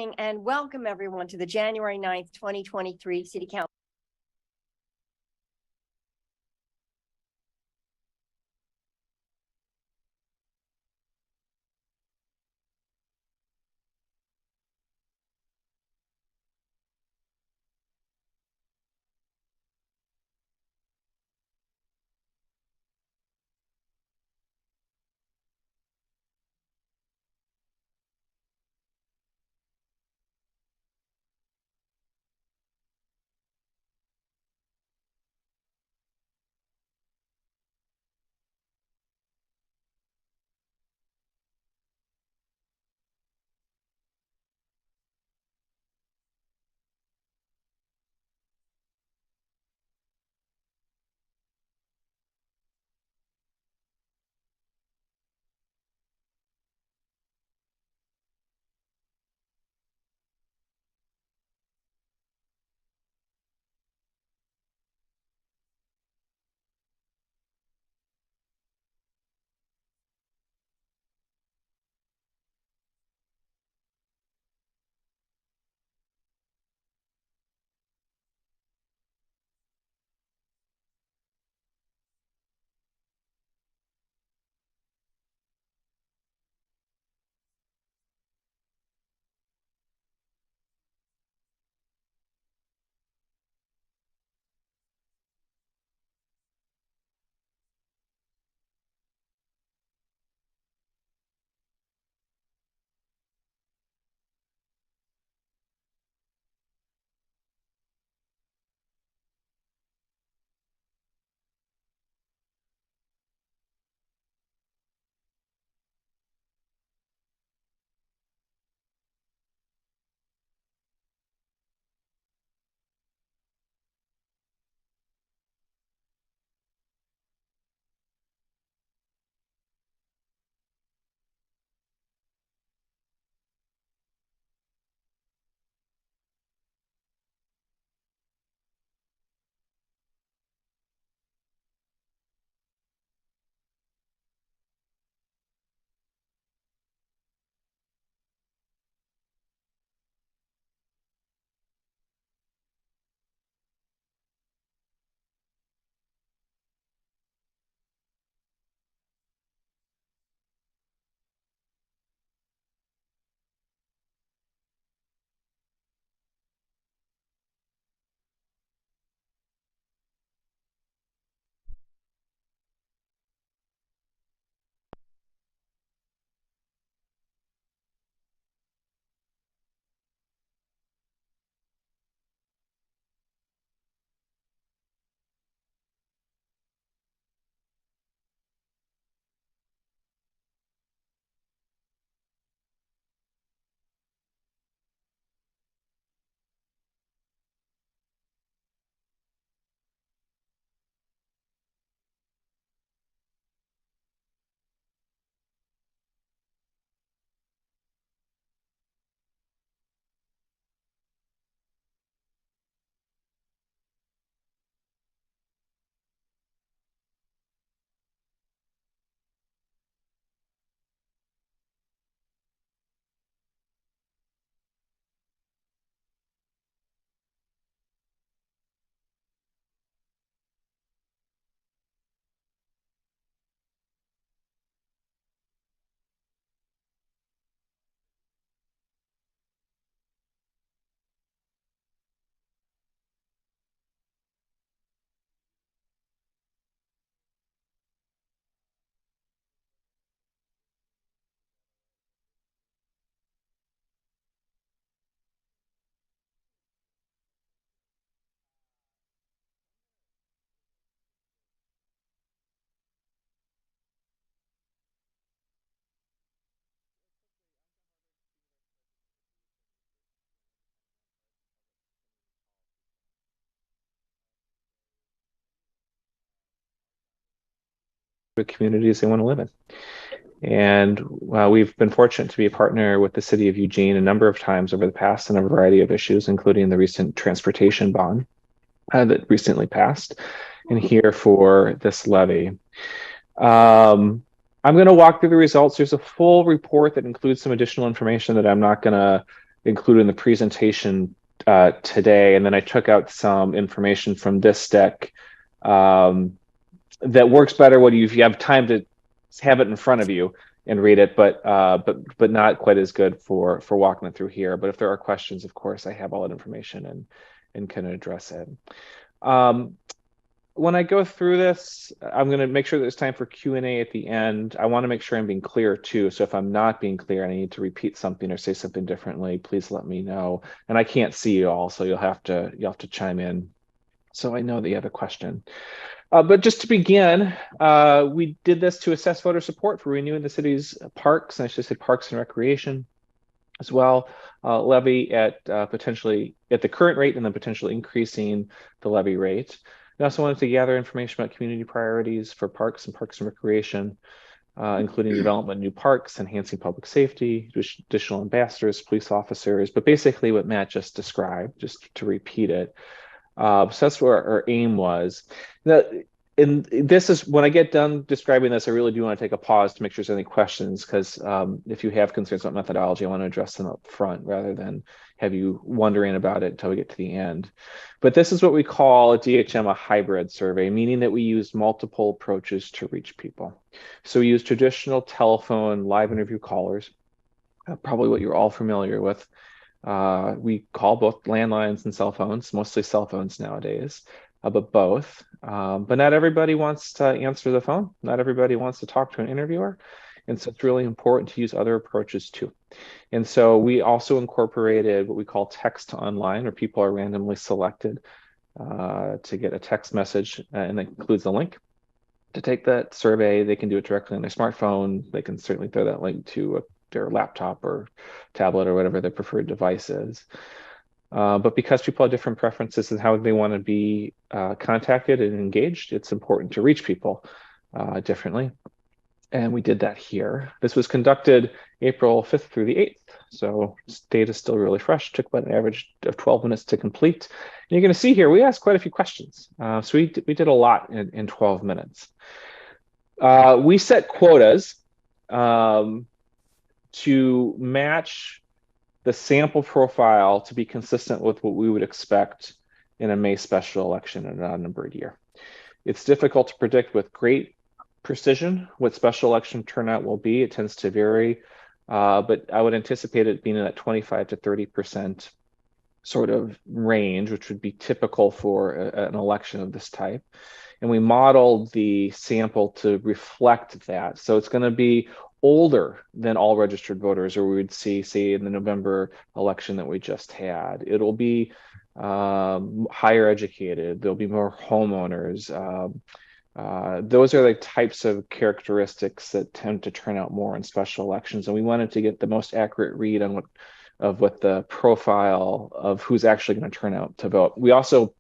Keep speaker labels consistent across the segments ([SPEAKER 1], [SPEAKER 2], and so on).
[SPEAKER 1] evening and welcome everyone to the January 9th, 2023 City Council.
[SPEAKER 2] Communities they want to live in. And we've been fortunate to be a partner with the city of Eugene a number of times over the past on a variety of issues, including the recent transportation bond that recently passed, and here for this levy. I'm going to walk through the results. There's a full report that includes some additional information that I'm not going to included in the presentation today. And then I took out some information from this deck that works better when you have time to have it in front of you and read it, but not quite as good for walking it through here. But if there are questions, of course, I have all that information and can address it. When I go through this, I'm going to make sure there's time for Q&A at the end. I want to make sure I'm being clear too. So if I'm not being clear and I need to repeat something or say something differently, please let me know. And I can't see you all, so you'll have to chime in so I know that you have a question. But just to begin, we did this to assess voter support for renewing the city's parks, and I should say parks and recreation as well. Levy at potentially at the current rate and then potentially increasing the levy rate. We also wanted to gather information about community priorities for parks and recreation, including development of new parks, enhancing public safety, additional ambassadors, police officers, but basically what Matt just described, just to repeat it. So that's where our aim was. And this is, when I get done describing this, I really do want to take a pause to make sure there's any questions, because if you have concerns about methodology, I want to address them up front rather than have you wondering about it until we get to the end. But this is what we call at DHM a hybrid survey, meaning that we use multiple approaches to reach people. So we use traditional telephone live interview callers, probably what you're all familiar with. We call both landlines and cell phones, mostly cell phones nowadays, but both. But not everybody wants to answer the phone. Not everybody wants to talk to an interviewer. And so it's really important to use other approaches too. And so we also incorporated what we call text to online, where people are randomly selected to get a text message, and that includes a link to take that survey. They can do it directly on their smartphone. They can certainly throw that link to their laptop or tablet or whatever their preferred device is. But because people have different preferences and how they want to be contacted and engaged, it's important to reach people differently. And we did that here. This was conducted April 5th through the 8th. So this data is still really fresh. Took about an average of 12 minutes to complete. And you're going to see here, we asked quite a few questions. So we did a lot in 12 minutes. We set quotas to match the sample profile to be consistent with what we would expect in a May special election in an odd-numbered year. It's difficult to predict with great precision what special election turnout will be. It tends to vary, but I would anticipate it being in that 25 to 30% sort of range, which would be typical for an election of this type. And we modeled the sample to reflect that. So it's going to be older than all registered voters, or we would see, say, in the November election that we just had. It'll be higher educated. There'll be more homeowners. Those are the types of characteristics that tend to turn out more in special elections. And we wanted to get the most accurate read on what the profile of who's actually going to turn out to vote. We also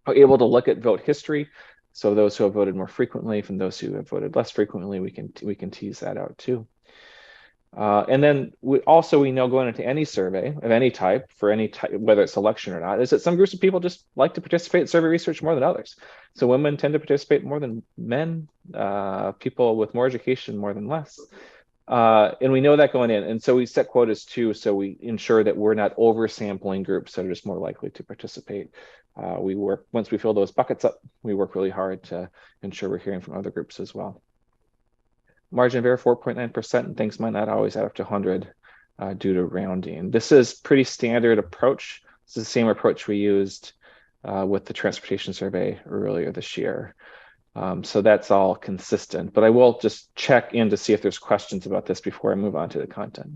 [SPEAKER 2] are able to look at vote history. So those who have voted more frequently from those who have voted less frequently, we can tease that out too. And then we know going into any survey of any type, for any type, whether it's election or not, is that some groups of people just like to participate in survey research more than others. So women tend to participate more than men, people with more education more than less. And we know that going in. And so we set quotas too, so we ensure that we're not oversampling groups that are just more likely to participate. Once we fill those buckets up, we work really hard to ensure we're hearing from other groups as well. Margin of error 4.9%, and things might not always add up to 100 due to rounding. This is pretty standard approach. This is the same approach we used with the transportation survey earlier this year. So that's all consistent, but I will just check in to see if there's questions about this before I move on to the content.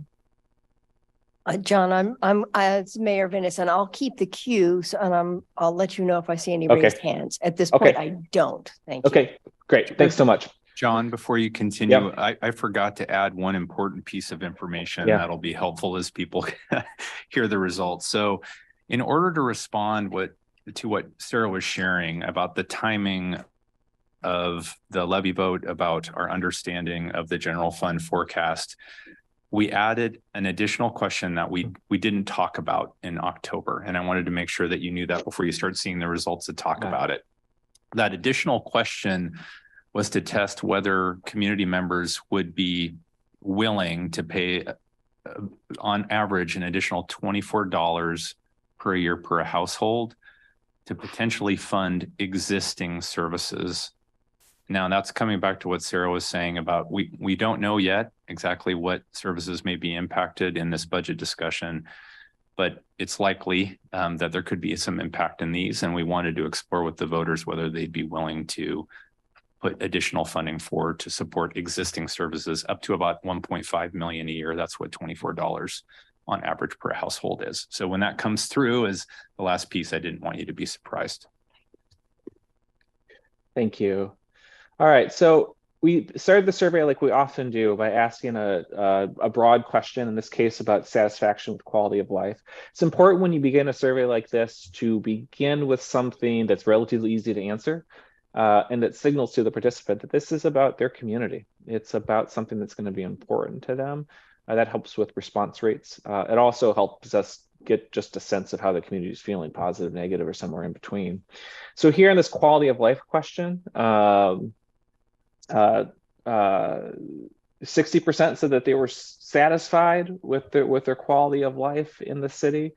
[SPEAKER 1] John, I'm as Mayor Vinis, and I'll keep the queue, and I'll let you know if I see any raised hands. At this point, I don't. Thank you. Okay,
[SPEAKER 2] great. Thanks so much.
[SPEAKER 3] John, before you continue, I forgot to add one important piece of information that'll be helpful as people hear the results. So in order to respond to what Sarah was sharing about the timing of the levy vote, about our understanding of the general fund forecast, we added an additional question that we didn't talk about in October. And I wanted to make sure that you knew that before you start seeing the results to talk about it. That additional question was to test whether community members would be willing to pay on average, an additional $24 per year per household to potentially fund existing services. Now, that's coming back to what Sarah was saying about we don't know yet exactly what services may be impacted in this budget discussion, but it's likely that there could be some impact in these, and we wanted to explore with the voters whether they'd be willing to put additional funding forward to support existing services up to about 1.5 million a year. That's what $24 on average per household is. So when that comes through as the last piece, I didn't want you to be surprised.
[SPEAKER 2] Thank you. All right, so we started the survey like we often do by asking a broad question, in this case about satisfaction with quality of life. It's important when you begin a survey like this to begin with something that's relatively easy to answer and that signals to the participant that this is about their community. It's about something that's going to be important to them. That helps with response rates. It also helps us get just a sense of how the community is feeling, positive, negative, or somewhere in between. So here in this quality of life question, 60% said that they were satisfied with their quality of life in the city.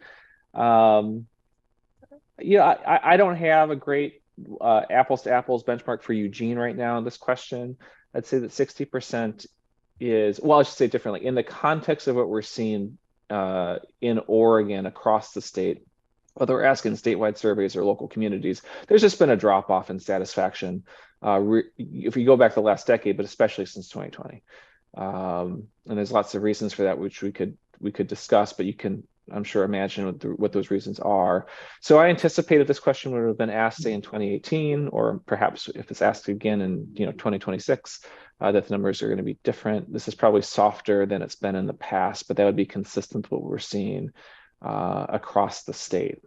[SPEAKER 2] I don't have a great apples to apples benchmark for Eugene right now in this question. I'd say that 60% is, well, I should say it differently. In the context of what we're seeing in Oregon across the state, whether we're asking statewide surveys or local communities, there's just been a drop off in satisfaction if you go back the last decade, but especially since 2020. And there's lots of reasons for that, which we could discuss, but you can, I'm sure, imagine what those reasons are. So I anticipated this question would have been asked, say, in 2018, or perhaps if it's asked again in 2026, that the numbers are going to be different. This is probably softer than it's been in the past, but that would be consistent with what we're seeing across the state.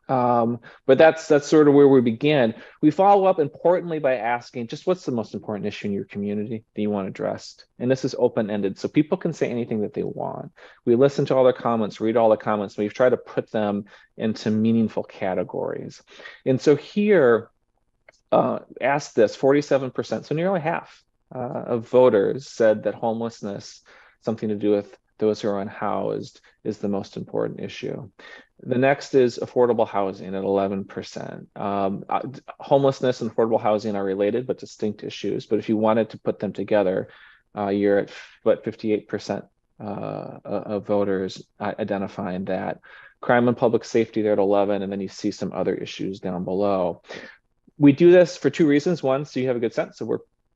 [SPEAKER 2] But that's sort of where we begin. We follow up importantly by asking just what's the most important issue in your community that you want addressed? And this is open-ended, so people can say anything that they want. We listen to all their comments, read all the comments, and we've tried to put them into meaningful categories. And so here, ask this, 47%, so nearly half of voters said that homelessness, something to do with those who are unhoused, is the most important issue. The next is affordable housing at 11%. Homelessness and affordable housing are related but distinct issues. But if you wanted to put them together, you're at what, 58% of voters identifying that. Crime and public safety, they're at 11, and then you see some other issues down below. We do this for two reasons. One, so you have a good sense of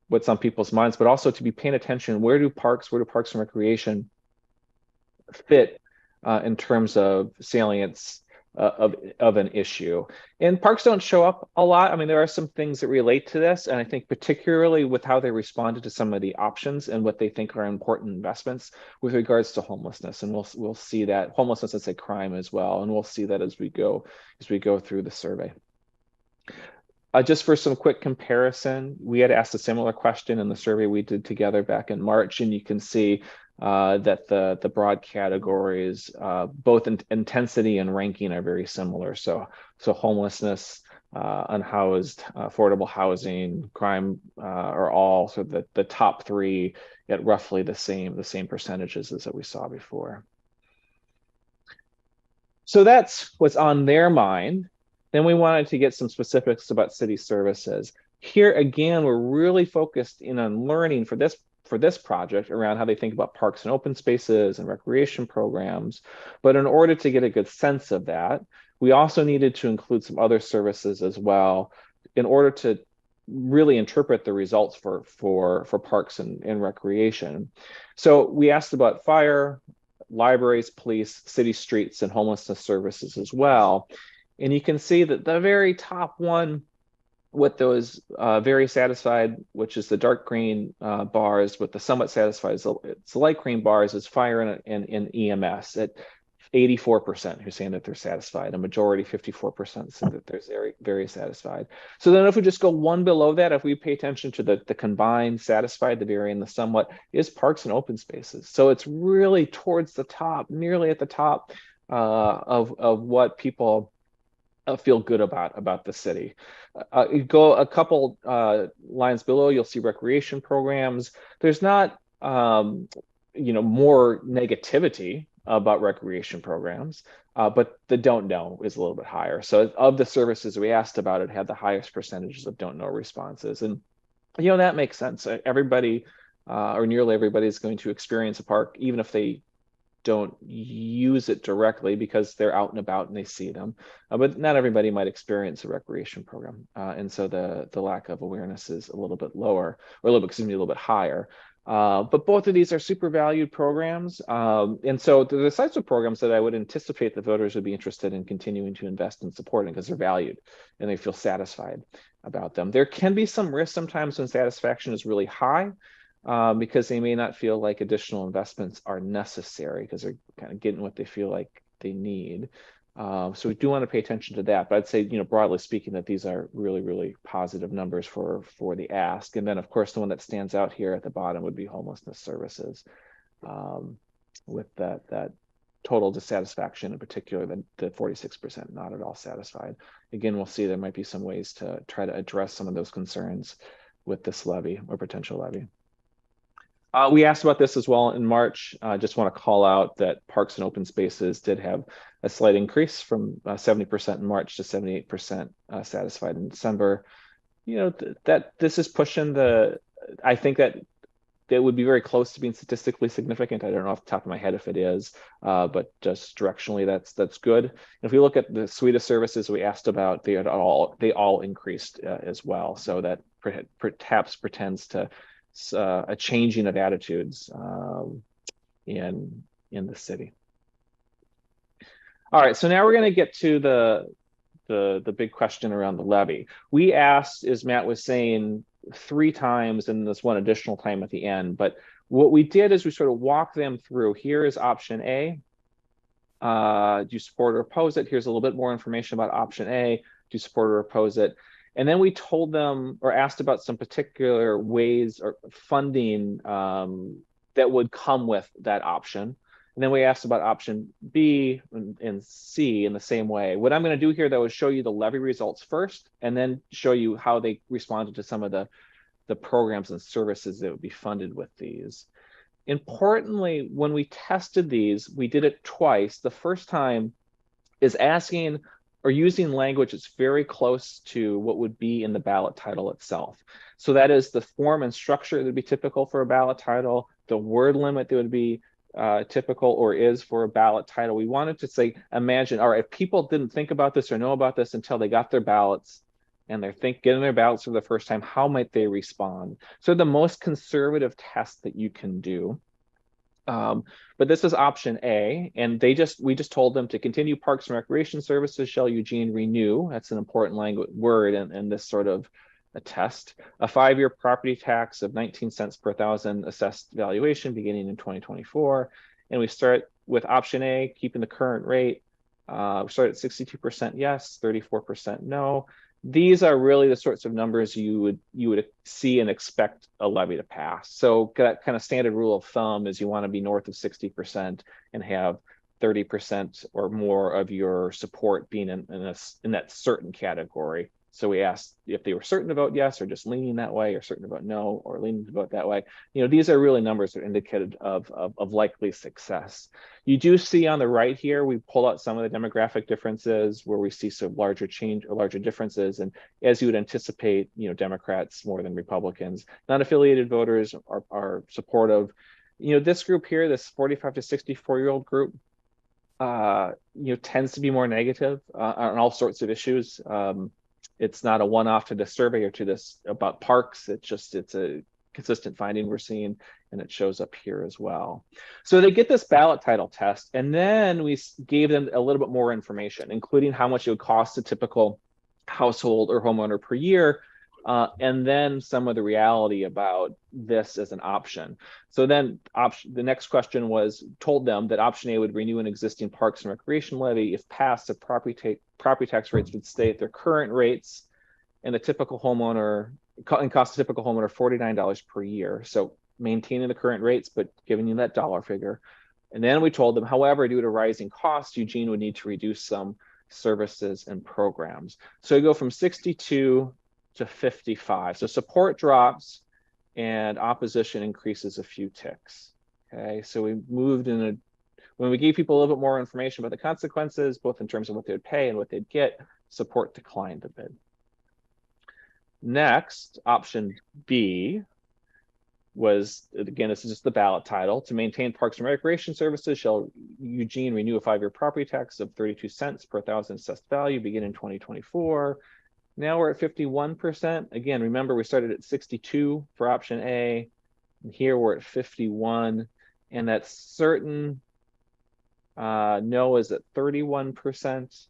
[SPEAKER 2] what's on people's minds, but also to be paying attention, where do parks and recreation fit in terms of salience of an issue. And parks don't show up a lot. I mean, there are some things that relate to this, and I think particularly with how they responded to some of the options and what they think are important investments with regards to homelessness. And we'll see that homelessness is a crime as well, and we'll see that as we go through the survey. Just for some quick comparison, we had asked a similar question in the survey we did together back in March, and you can see that the broad categories, both in intensity and ranking, are very similar. So homelessness, unhoused, affordable housing, crime are all sort of the top three at roughly the same percentages as that we saw before. So that's what's on their mind. Then we wanted to get some specifics about city services. Here again, we're really focused in on learning for this project around how they think about parks and open spaces and recreation programs. But in order to get a good sense of that, we also needed to include some other services as well in order to really interpret the results for parks and recreation. So we asked about fire, libraries, police, city streets, and homelessness services as well. And you can see that the very top one with those very satisfied, which is the dark green bars, with the somewhat satisfied, it's the light green bars, is fire and EMS at 84% who are saying that they're satisfied. A majority, 54%, say that they're very, very satisfied. So then if we just go one below that, if we pay attention to the combined satisfied, the very, and the somewhat, is parks and open spaces. So it's really towards the top, nearly at the top of what people feel good about the city. You go a couple lines below, you'll see recreation programs. There's not more negativity about recreation programs, but the don't know is a little bit higher. So of the services we asked about, it had the highest percentages of don't know responses. And, that makes sense. Everybody, or nearly everybody, is going to experience a park, even if they don't use it directly because they're out and about and they see them. But not everybody might experience a recreation program. And so the lack of awareness is a little bit lower, or a little bit higher. But both of these are super valued programs. And so the types of programs that I would anticipate the voters would be interested in continuing to invest in supporting, because they're valued and they feel satisfied about them. There can be some risk sometimes when satisfaction is really high, because they may not feel like additional investments are necessary because they're kind of getting what they feel like they need. So we do want to pay attention to that. But I'd say, broadly speaking, that these are really, really positive numbers for the ask. And then, of course, the one that stands out here at the bottom would be homelessness services, with that total dissatisfaction, in particular, the 46% not at all satisfied. Again, we'll see there might be some ways to try to address some of those concerns with this levy or potential levy. We asked about this as well in March. I just want to call out that parks and open spaces did have a slight increase from 70% in March to 78% satisfied in December. That this is pushing I think that it would be very close to being statistically significant. I don't know off the top of my head if it is, but just directionally, that's good. And if we look at the suite of services we asked about, they all increased as well. So that perhaps pretends to a changing of attitudes in the city. All right, so now we're going to get to the big question around the levy. We asked, as Matt was saying, 3 times and this one additional time at the end. But what we did is we sort of walked them through. Here is option A. Do you support or oppose it? Here's a little bit more information about option A. Do you support or oppose it? And then we told them, or asked about some particular ways or funding that would come with that option. And then we asked about option B and C in the same way. What I'm going to do here, though, is show you the levy results first, and then show you how they responded to some of the programs and services that would be funded with these. Importantly, when we tested these, we did it twice. The first time is asking or using language that's very close to what would be in the ballot title itself. So that is the form and structure that would be typical for a ballot title, the word limit that would be typical or is for a ballot title. We wanted to say, imagine, all right, if people didn't think about this or know about this until they got their ballots and they're getting their ballots for the first time, how might they respond? So the most conservative test that you can do. But this is option A, and we just told them to continue Parks and Recreation Services shall Eugene renew. That's an important word in this sort of a test. A 5-year property tax of 19 cents per thousand assessed valuation beginning in 2024. And we start with option A, keeping the current rate. We start at 62% yes, 34% no. These are really the sorts of numbers you would see and expect a levy to pass. So that kind of standard rule of thumb is you want to be north of 60% and have 30% or more of your support being in that certain category. So we asked if they were certain to vote yes or just leaning that way, or certain to vote no or leaning to vote that way. These are really numbers that are indicative of likely success. You do see on the right here, we pull out some of the demographic differences where we see some larger differences. And as you would anticipate, Democrats more than Republicans. Non-affiliated voters are supportive. This group here, this 45 to 64-year-old group, tends to be more negative on all sorts of issues. It's not a one-off to this survey or to this about parks. It's a consistent finding we're seeing, and it shows up here as well. So they get this ballot title test, and then we gave them a little bit more information, including how much it would cost a typical household or homeowner per year, and then some of the reality about this as an option. So then the next question told them that option A would renew an existing Parks and Recreation levy. If passed, the property tax rates would stay at their current rates, and the typical homeowner, and cost a typical homeowner $49 per year. So maintaining the current rates, but giving you that dollar figure. And then we told them, however, due to rising costs, Eugene would need to reduce some services and programs. So you go from 62 to 55. So support drops and opposition increases a few ticks. Okay, so we moved when we gave people a little bit more information about the consequences, both in terms of what they would pay and what they'd get, support declined a bit. Next, option B was, again, this is just the ballot title: to maintain parks and recreation services, shall Eugene renew a 5-year property tax of 32 cents per thousand assessed value begin in 2024. Now we're at 51%. Again, remember we started at 62 for option A, and here we're at 51, and that's certain. No is at 31%.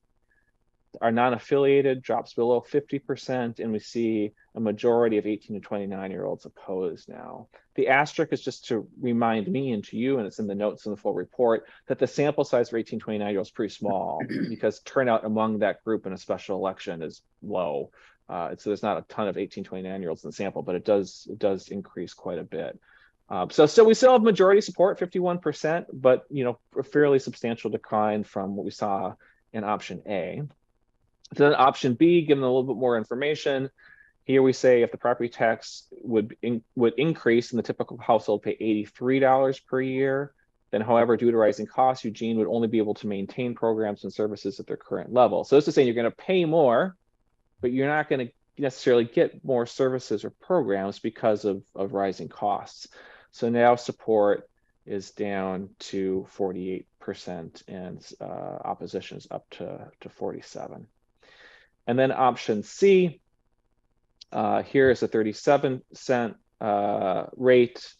[SPEAKER 2] Our non-affiliated drops below 50%, and we see a majority of 18 to 29-year-olds opposed now. The asterisk is just to remind me and to you, and it's in the notes in the full report, that the sample size for 18 to 29-year-olds is pretty small because turnout among that group in a special election is low. So there's not a ton of 18 to 29-year-olds in the sample, but it does increase quite a bit. So we still have majority support, 51%, but a fairly substantial decline from what we saw in option A. Then option B, given a little bit more information, here we say if the property tax would increase and the typical household pay $83 per year, then however, due to rising costs, Eugene would only be able to maintain programs and services at their current level. So this is saying you're going to pay more, but you're not going to necessarily get more services or programs because of rising costs. So now support is down to 48% and opposition is up to 47%. And then option C, here is a 37-cent rate.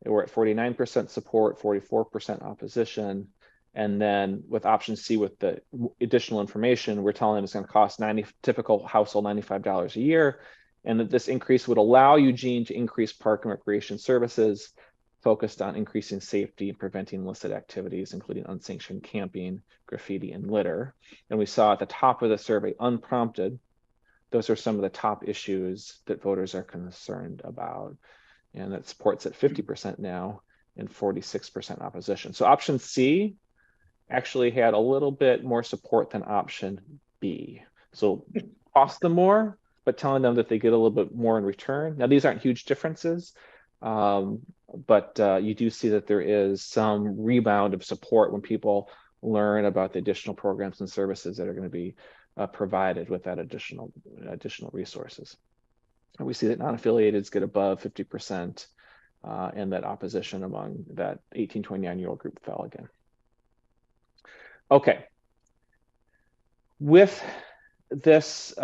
[SPEAKER 2] We're at 49% support, 44% opposition. And then with option C, with the additional information, we're telling them it's going to cost typical household $95 a year, and that this increase would allow Eugene to increase park and recreation services focused on increasing safety and preventing illicit activities, including unsanctioned camping, graffiti, and litter. And we saw at the top of the survey, unprompted, those are some of the top issues that voters are concerned about. And that support's at 50% now and 46% opposition. So option C actually had a little bit more support than option B. So cost them more, but telling them that they get a little bit more in return. Now, these aren't huge differences, but you do see that there is some rebound of support when people learn about the additional programs and services that are going to be provided with that additional resources. And we see that non-affiliateds get above 50%, and that opposition among that 18 to 29-year-old group fell again. Okay. With this,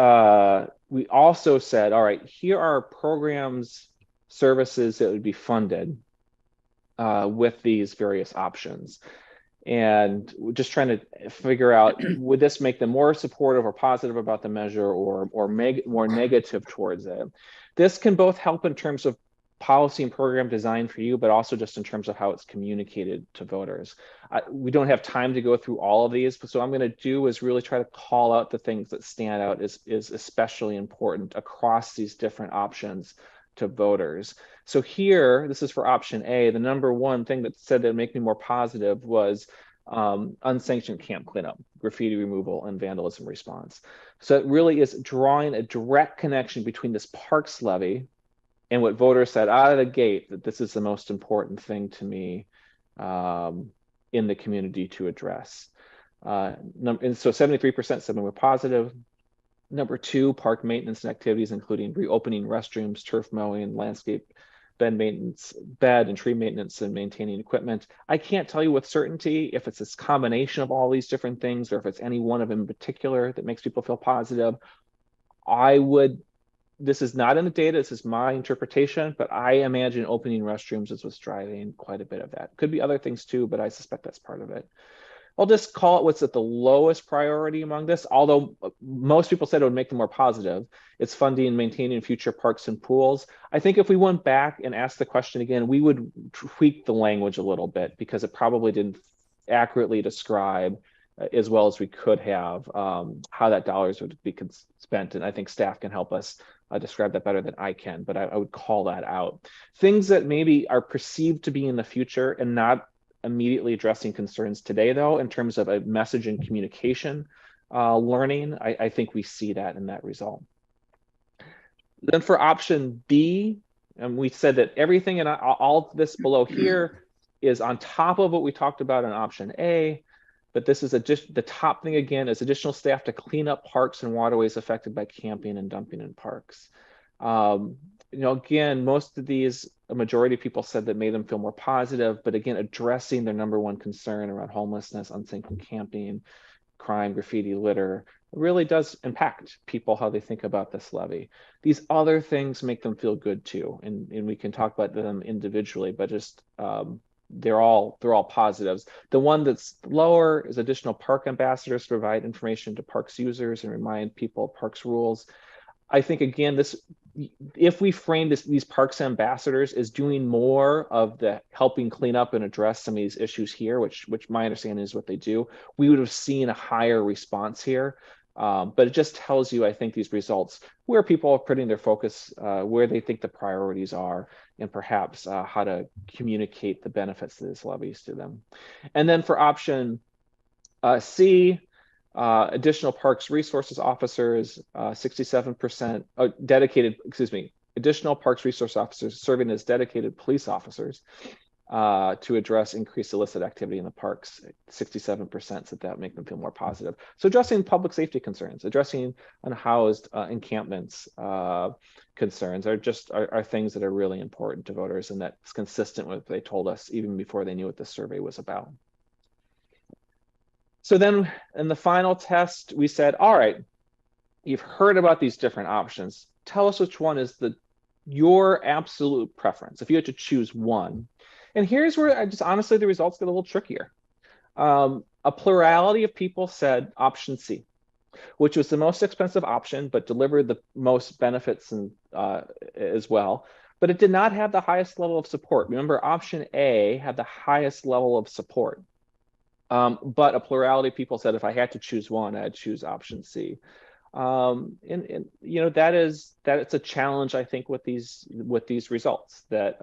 [SPEAKER 2] we also said, all right, here are programs, services that would be funded with these various options. And we're just trying to figure out, would this make them more supportive or positive about the measure, or more negative towards it? This can both help in terms of policy and program design for you, but also just in terms of how it's communicated to voters. We don't have time to go through all of these, but so what I'm going to do is really try to call out the things that stand out is especially important across these different options to voters. So here, this is for option A, the number one thing that said that would make me more positive was unsanctioned camp cleanup, graffiti removal, and vandalism response. So it really is drawing a direct connection between this parks levy and what voters said out of the gate, that this is the most important thing to me in the community to address. And so 73% said we were positive. Number two, park maintenance and activities, including reopening restrooms, turf mowing, landscape bed maintenance, bed and tree maintenance, and maintaining equipment. I can't tell you with certainty if it's this combination of all these different things or if it's any one of them in particular that makes people feel positive. This is not in the data, this is my interpretation, but I imagine opening restrooms is what's driving quite a bit of that. Could be other things too, but I suspect that's part of it. I'll just call it what's at the lowest priority among this, although most people said it would make them more positive. It's funding and maintaining future parks and pools. I think if we went back and asked the question again, we would tweak the language a little bit because it probably didn't accurately describe as well as we could have how that dollars would be spent. And I think staff can help us describe that better than I can, but I would call that out. Things that maybe are perceived to be in the future and not immediately addressing concerns today, though, in terms of a message and communication learning, I think we see that in that result. Then for option B, we said that everything in all this below here is on top of what we talked about in option A, but this is just the top thing again is additional staff to clean up parks and waterways affected by camping and dumping in parks. Again, most of these, a majority of people said that made them feel more positive, but again, addressing their number one concern around homelessness, unsafe camping, crime, graffiti, litter, really does impact people how they think about this levy. These other things make them feel good too, and we can talk about them individually, but just they're all positives. The one that's lower is additional park ambassadors to provide information to parks users and remind people of parks rules. I think again, if we frame these parks ambassadors as doing more of the helping clean up and address some of these issues here, which my understanding is what they do, we would have seen a higher response here. But it just tells you, I think, these results, where people are putting their focus, where they think the priorities are, and perhaps how to communicate the benefits of these levies to them. And then for option C, additional parks resources officers, 67% dedicated, additional parks resource officers serving as dedicated police officers to address increased illicit activity in the parks. 67% said that make them feel more positive. So addressing public safety concerns, addressing unhoused encampments concerns are things that are really important to voters, and that's consistent with what they told us even before they knew what this survey was about. So then in the final test, we said, all right, you've heard about these different options. Tell us which one is your absolute preference, if you had to choose one. And here's where honestly, the results get a little trickier. A plurality of people said option C, which was the most expensive option, but delivered the most benefits as well. But it did not have the highest level of support. Remember, option A had the highest level of support. But a plurality of people said if I had to choose one, I'd choose option C. And that it's a challenge, I think, with these results, that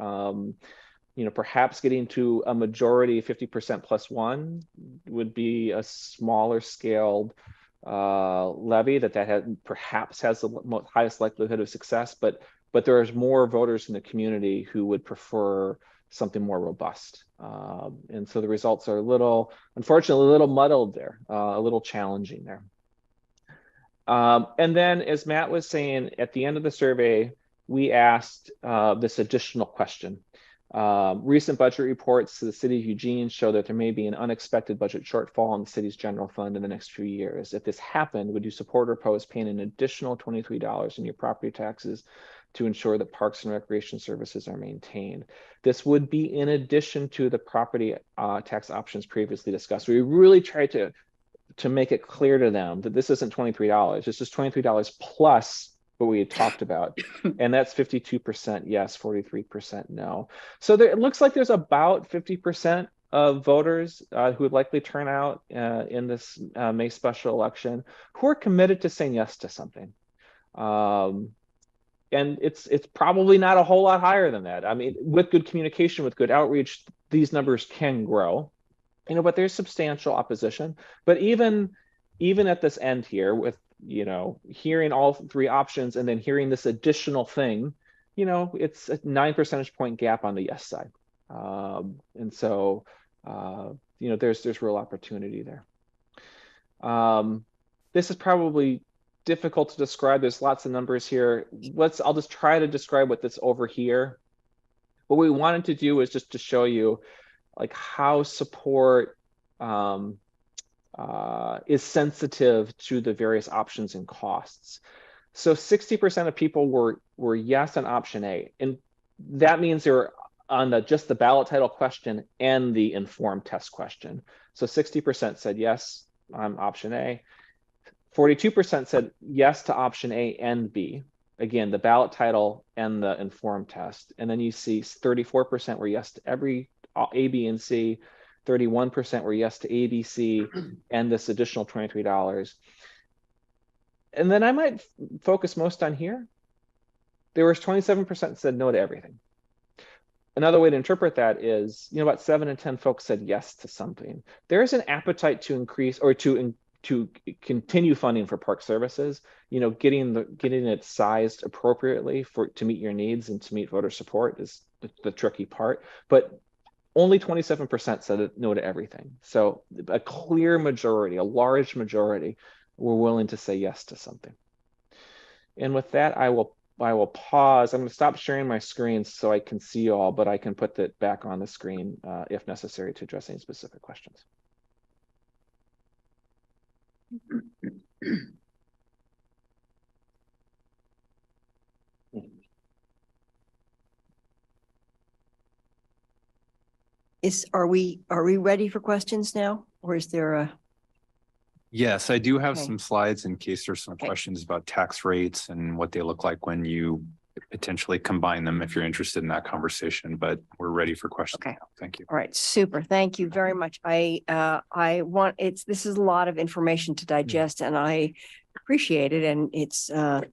[SPEAKER 2] perhaps getting to a majority 50% plus one would be a smaller scaled levy that perhaps has the highest likelihood of success, but there's more voters in the community who would prefer something more robust. And so the results are unfortunately, a little muddled there, a little challenging there. And then, as Matt was saying, at the end of the survey, we asked this additional question. Recent budget reports to the city of Eugene show that there may be an unexpected budget shortfall in the city's general fund in the next few years. If this happened, would you support or oppose paying an additional $23 in your property taxes to ensure that parks and recreation services are maintained? This would be in addition to the property tax options previously discussed. We really tried to make it clear to them that this isn't $23. It's just $23 plus what we had talked about. And that's 52% yes, 43% no. So it looks like there's about 50% of voters who would likely turn out in this May special election who are committed to saying yes to something. And it's probably not a whole lot higher than that. I mean, with good communication, with good outreach, these numbers can grow, but there's substantial opposition. But even at this end here, with hearing all three options and then hearing this additional thing, it's a 9 percentage point gap on the yes side. And so, there's real opportunity there. This is probably difficult to describe. There's lots of numbers here. I'll just try to describe what this over here. What we wanted to do is just to show you like how support is sensitive to the various options and costs. So 60% of people were yes on option A, and that means they're on just the ballot title question and the informed test question. So 60% said yes on option A. 42% said yes to option A and B. Again, the ballot title and the informed test. And then you see 34% were yes to every A, B, and C. 31% were yes to A, B, C, and this additional $23. And then I might focus most on here. There was 27% said no to everything. Another way to interpret that is, about 7 in 10 folks said yes to something. There is an appetite to increase or to continue funding for park services, getting it sized appropriately to meet your needs and to meet voter support is the tricky part. But only 27% said no to everything. So a clear majority, a large majority, were willing to say yes to something. And with that, I will pause. I'm going to stop sharing my screen so I can see you all, but I can put that back on the screen if necessary to address any specific questions.
[SPEAKER 1] Are we ready for questions now, or is there a?
[SPEAKER 3] Yes, I do have some slides in case there's some questions about tax rates and what they look like when you potentially combine them, if you're interested in that conversation, but we're ready for questions.
[SPEAKER 1] Okay.
[SPEAKER 3] Thank you.
[SPEAKER 1] All right. Super. Thank you very much. This is a lot of information to digest, and I appreciate it. And it's a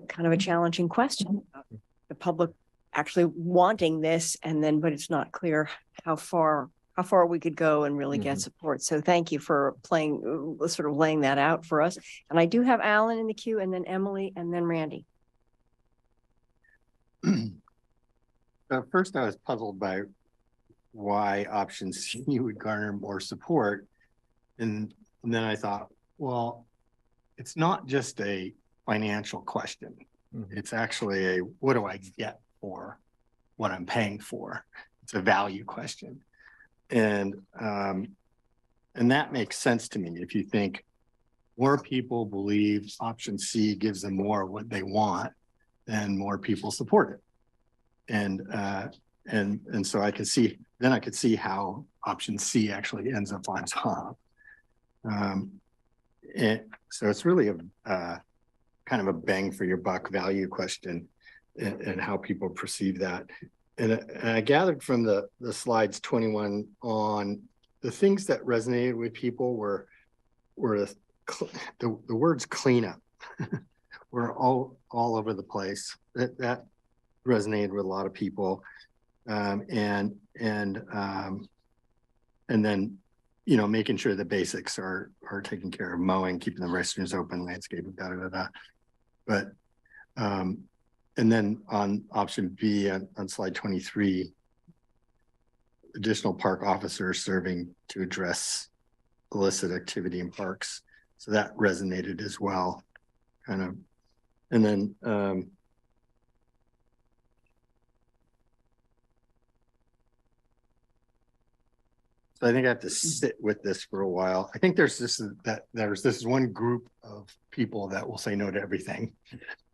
[SPEAKER 1] kind of a challenging question. The public actually wanting this, but it's not clear how far we could go and really get support. So thank you for sort of laying that out for us. And I do have Alan in the queue, and then Emily, and then Randy.
[SPEAKER 4] First, I was puzzled by why option C would garner more support. And then I thought, well, it's not just a financial question. It's actually what do I get for what I'm paying for? It's a value question. And that makes sense to me. If you think more people believe option C gives them more of what they want, then more people support it. And so I could see how option C actually ends up on top. So it's really a kind of a bang for your buck value question and how people perceive that. And I gathered from the slides 21 on, the things that resonated with people were the words cleanup were all over the place. That resonated with a lot of people. And then, making sure the basics are taken care of: mowing, keeping the restrooms open, landscaping, But and then on option B on slide 23, additional park officers serving to address illicit activity in parks. So that resonated as well, kind of. And then so I think I have to sit with this for a while. I think there's this one group of people that will say no to everything.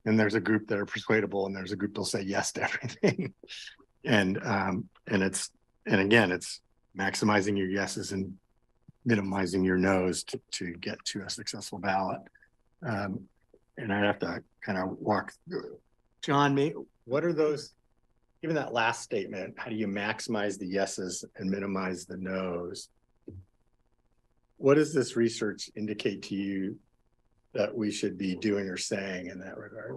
[SPEAKER 4] And there's a group that are persuadable, and there's a group that'll say yes to everything. And again, it's maximizing your yeses and minimizing your no's to get to a successful ballot. And I have to kind of walk through. John, what are those, given that last statement, how do you maximize the yeses and minimize the no's? What does this research indicate to you that we should be doing or saying in that regard?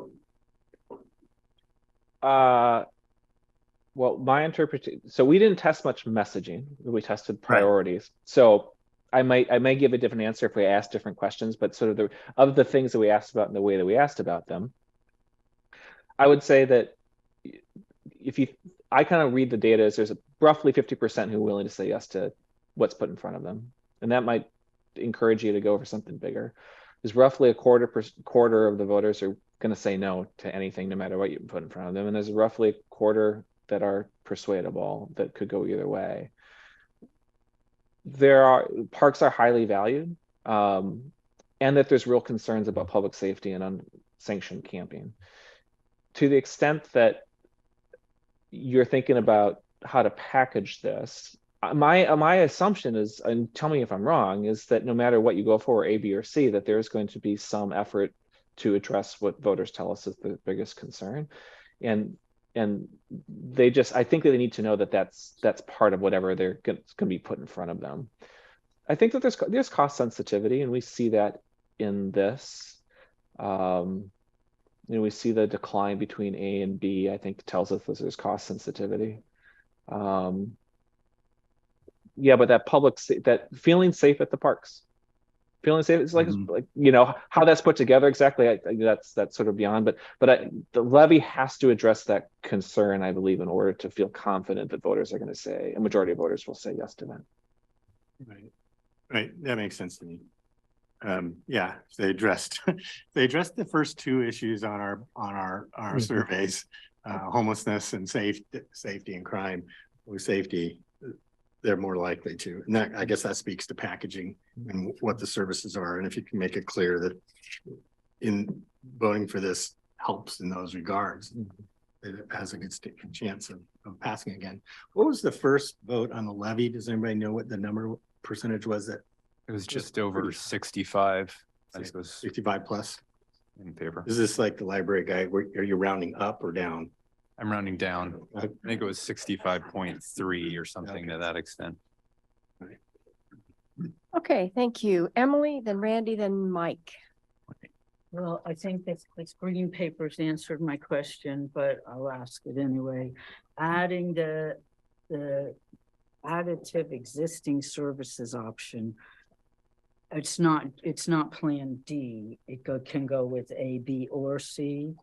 [SPEAKER 2] Well, my interpretation, so we didn't test much messaging, we tested priorities. Right. So I might give a different answer if we ask different questions, but sort of the things that we asked about and the way that we asked about them, I would say that I kind of read the data as there's roughly 50% who are willing to say yes to what's put in front of them. And that might encourage you to go for something bigger. There's roughly a quarter of the voters are going to say no to anything, no matter what you put in front of them. And there's roughly a quarter that are persuadable, that could go either way. Parks are highly valued, and that there's real concerns about public safety and unsanctioned camping. To the extent that you're thinking about how to package this, my assumption is, and tell me if I'm wrong, is that no matter what you go for, A, B, or C, that there's going to be some effort to address what voters tell us is the biggest concern. And I think that they need to know that that's part of whatever they're going to be put in front of them. I think that there's cost sensitivity, and we see that in this. We see the decline between A and B, I think tells us that there's cost sensitivity. Yeah, but that feeling safe at the parks, feeling safe. It's like, you know, how that's put together exactly. That's sort of beyond, but the levy has to address that concern, I believe, in order to feel confident that voters are going to say, a majority of voters will say yes to that.
[SPEAKER 4] Right. That makes sense to me. Yeah, they addressed the first two issues on our surveys, homelessness and safety and crime. With safety, they're more likely to, and that, I guess that speaks to packaging and what the services are. And if you can make it clear that in voting for this helps in those regards, it has a good chance of passing again. What was the first vote on the levy? Does anybody know what the percentage was? That
[SPEAKER 3] it was just over 65. I think it was
[SPEAKER 4] 65 plus
[SPEAKER 3] in favor.
[SPEAKER 4] Is this like the library guy? Are you rounding up or down?
[SPEAKER 3] I'm rounding down. I think it was 65.3 or something to that extent.
[SPEAKER 1] Okay, thank you. Emily, then Randy, then Mike.
[SPEAKER 5] Well, I think that this green paper's answered my question, but I'll ask it anyway. Adding the additive existing services option, it's not plan D. It can go with A, B, or C.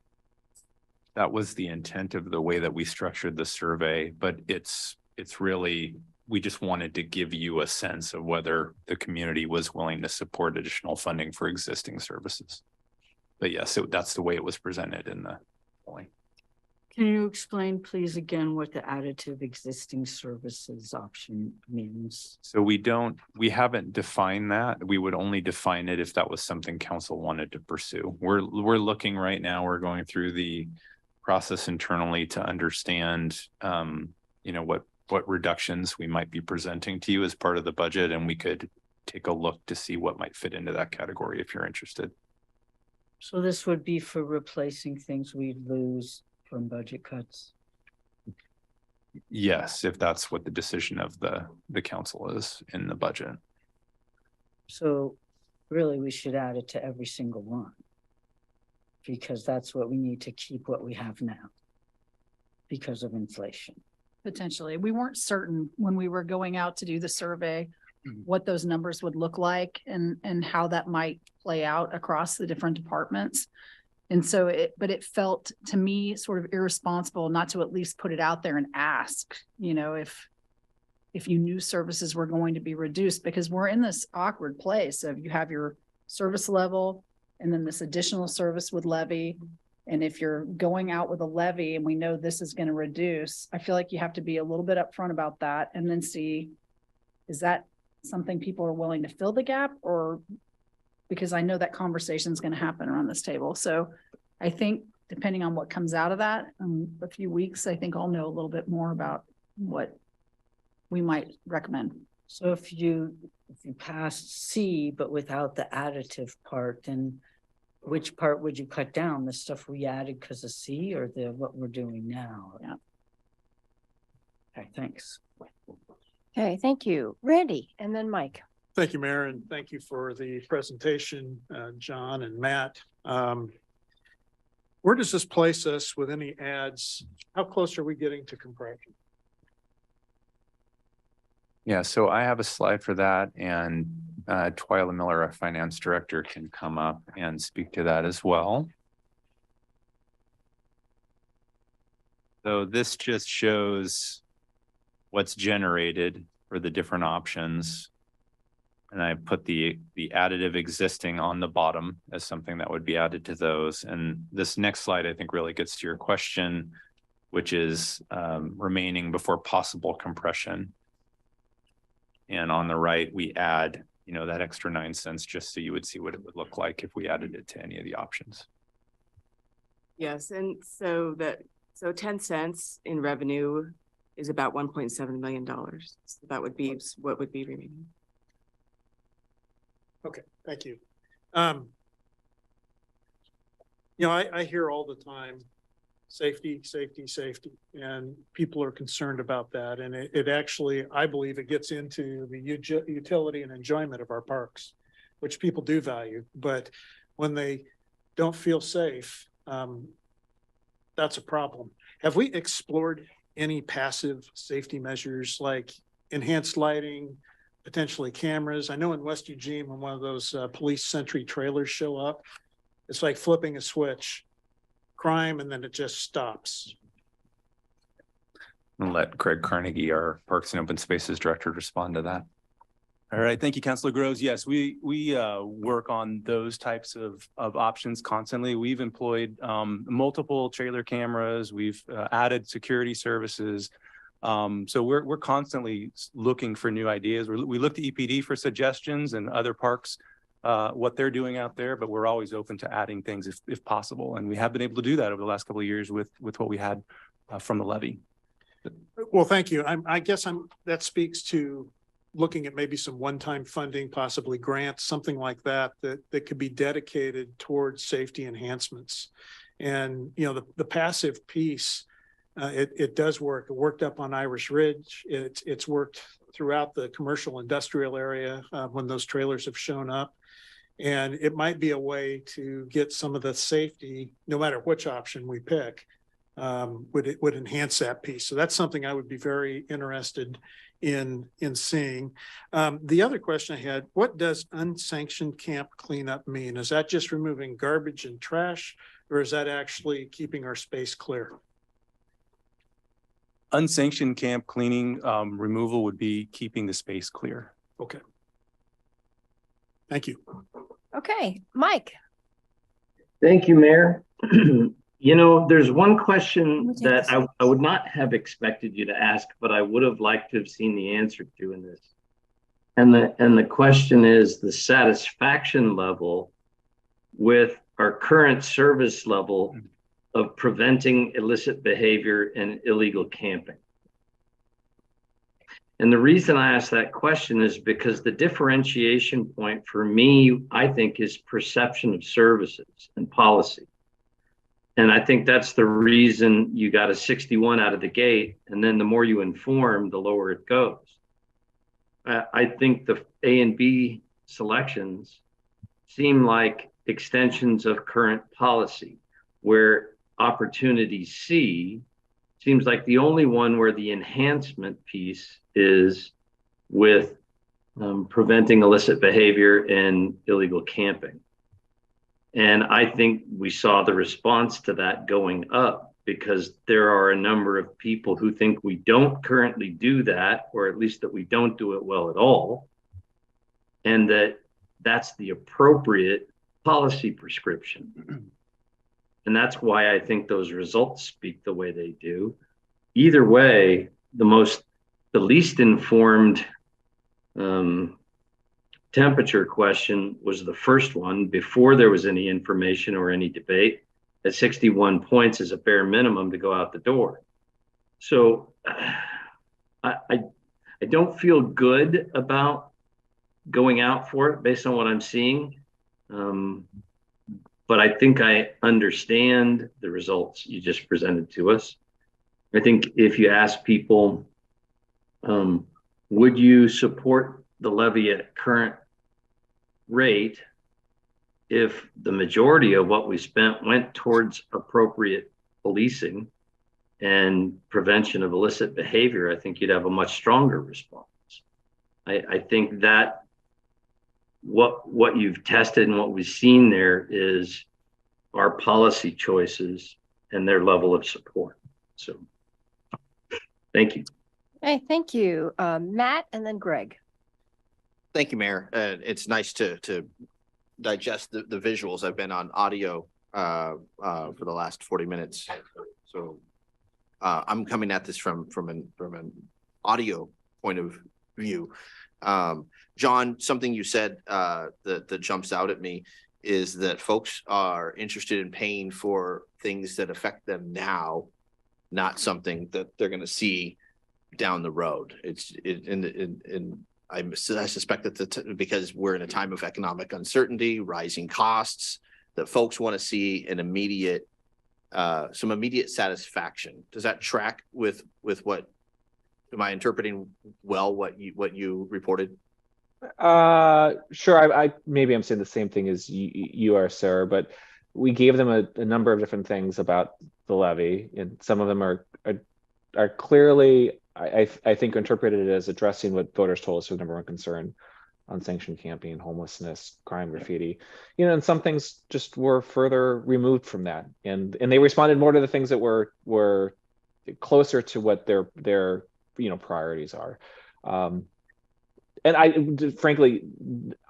[SPEAKER 3] That was the intent of the way that we structured the survey, but it's really, we just wanted to give you a sense of whether the community was willing to support additional funding for existing services. But yes, that's the way it was presented in the polling.
[SPEAKER 5] Can you explain, please, again, what the additive existing services option means?
[SPEAKER 3] So we haven't defined that. We would only define it if that was something council wanted to pursue. We're looking right now, we're going through the process internally to understand, you know, what reductions we might be presenting to you as part of the budget, and we could take a look to see what might fit into that category if you're interested.
[SPEAKER 5] So this would be for replacing things we'd lose from budget cuts?
[SPEAKER 3] Yes, if that's what the decision of the council is in the budget.
[SPEAKER 5] So really we should add it to every single one, because that's what we need to keep what we have now because of inflation.
[SPEAKER 6] Potentially. We weren't certain when we were going out to do the survey what those numbers would look like and how that might play out across the different departments. And so but it felt to me sort of irresponsible not to at least put it out there and ask, you know, if you knew services were going to be reduced, because we're in this awkward place of you have your service level and then this additional service with levy. And if you're going out with a levy and we know this is going to reduce, I feel like you have to be a little bit upfront about that and then see, is that something people are willing to fill the gap, or because I know that conversation is going to happen around this table. So I think depending on what comes out of that in a few weeks, I think I'll know a little bit more about what we might recommend.
[SPEAKER 5] So if you pass C, but without the additive part, then which part would you cut down? The stuff we added because of C, or what we're doing now?
[SPEAKER 6] Yeah.
[SPEAKER 5] Okay, thanks.
[SPEAKER 1] Okay, thank you. Randy, and then Mike.
[SPEAKER 7] Thank you, Mayor, and thank you for the presentation, John and Matt. Where does this place us with any ads? How close are we getting to compression?
[SPEAKER 3] Yeah, so I have a slide for that, and Twyla Miller, our finance director, can come up and speak to that as well. So this just shows what's generated for the different options. And I put the additive existing on the bottom as something that would be added to those. And this next slide, I think, really gets to your question, which is remaining before possible compression. And on the right, we add, you know, that extra 9 cents just so you would see what it would look like if we added it to any of the options.
[SPEAKER 8] Yes, and so 10 cents in revenue is about $1.7 million. So that would be what would be remaining.
[SPEAKER 7] Okay, thank you. You know, I hear all the time, safety, safety, safety, and people are concerned about that. And it actually, I believe it gets into the utility and enjoyment of our parks, which people do value. But when they don't feel safe, that's a problem. Have we explored any passive safety measures like enhanced lighting, potentially cameras. I know in West Eugene, when one of those police sentry trailers show up, it's like flipping a switch, crime, and then it just stops.
[SPEAKER 3] And let Craig Carnegie, our Parks and Open Spaces Director, respond to that.
[SPEAKER 9] All right, thank you, Councilor Groves. Yes, we work on those types of options constantly. We've employed multiple trailer cameras. We've added security services. So we're constantly looking for new ideas. We look to EPD for suggestions and other parks, what they're doing out there, but we're always open to adding things if possible. And we have been able to do that over the last couple of years with what we had from the levy.
[SPEAKER 7] Well, thank you. I guess that speaks to looking at maybe some one-time funding, possibly grants, something like that could be dedicated towards safety enhancements. And, you know, the passive piece, it does work. It worked up on Irish Ridge. It's worked throughout the commercial industrial area when those trailers have shown up. And it might be a way to get some of the safety, no matter which option we pick, would enhance that piece. So that's something I would be very interested in seeing. The other question I had, what does unsanctioned camp cleanup mean? Is that just removing garbage and trash, or is that actually keeping our space clear?
[SPEAKER 9] Unsanctioned camp cleaning removal would be keeping the space clear.
[SPEAKER 7] Okay. Thank you.
[SPEAKER 1] Okay, Mike.
[SPEAKER 10] Thank you, Mayor. You know, there's one question that I would not have expected you to ask, but I would have liked to have seen the answer to in this. And the question is the satisfaction level with our current service level of preventing illicit behavior and illegal camping. And the reason I ask that question is because the differentiation point for me, I think, is perception of services and policy. And I think that's the reason you got a 61 out of the gate. And then the more you inform, the lower it goes. I think the A and B selections seem like extensions of current policy, where opportunity C seems like the only one where the enhancement piece is with preventing illicit behavior and illegal camping. And I think we saw the response to that going up because there are a number of people who think we don't currently do that, or at least that we don't do it well at all, and that that's the appropriate policy prescription. And that's why I think those results speak the way they do. Either way, the least informed temperature question was the first one before there was any information or any debate. At 61 points is a bare minimum to go out the door. So I don't feel good about going out for it based on what I'm seeing. But I think I understand the results you just presented to us. I think if you ask people, would you support the levy at current rate if the majority of what we spent went towards appropriate policing and prevention of illicit behavior, I think you'd have a much stronger response. I think that what you've tested and what we've seen there is our policy choices and their level of support. So thank you.
[SPEAKER 1] Hey, thank you. Matt and then Greg.
[SPEAKER 11] Thank you, Mayor. It's nice to digest the visuals. I've been on audio for the last 40 minutes. So I'm coming at this from an audio point of view. John, something you said that jumps out at me is that folks are interested in paying for things that affect them now, not something that they're going to see down the road. I suspect that because we're in a time of economic uncertainty, rising costs, that folks want to see an immediate, some immediate satisfaction. Does that track with what? Am I interpreting well what you reported?
[SPEAKER 2] Sure. I maybe I'm saying the same thing as you are, sir, but we gave them a number of different things about the levy, and some of them are clearly I think interpreted it as addressing what voters told us was number one concern: unsanctioned camping, homelessness, crime, graffiti. You know, and some things just were further removed from that, and they responded more to the things that were closer to what their priorities are. And frankly,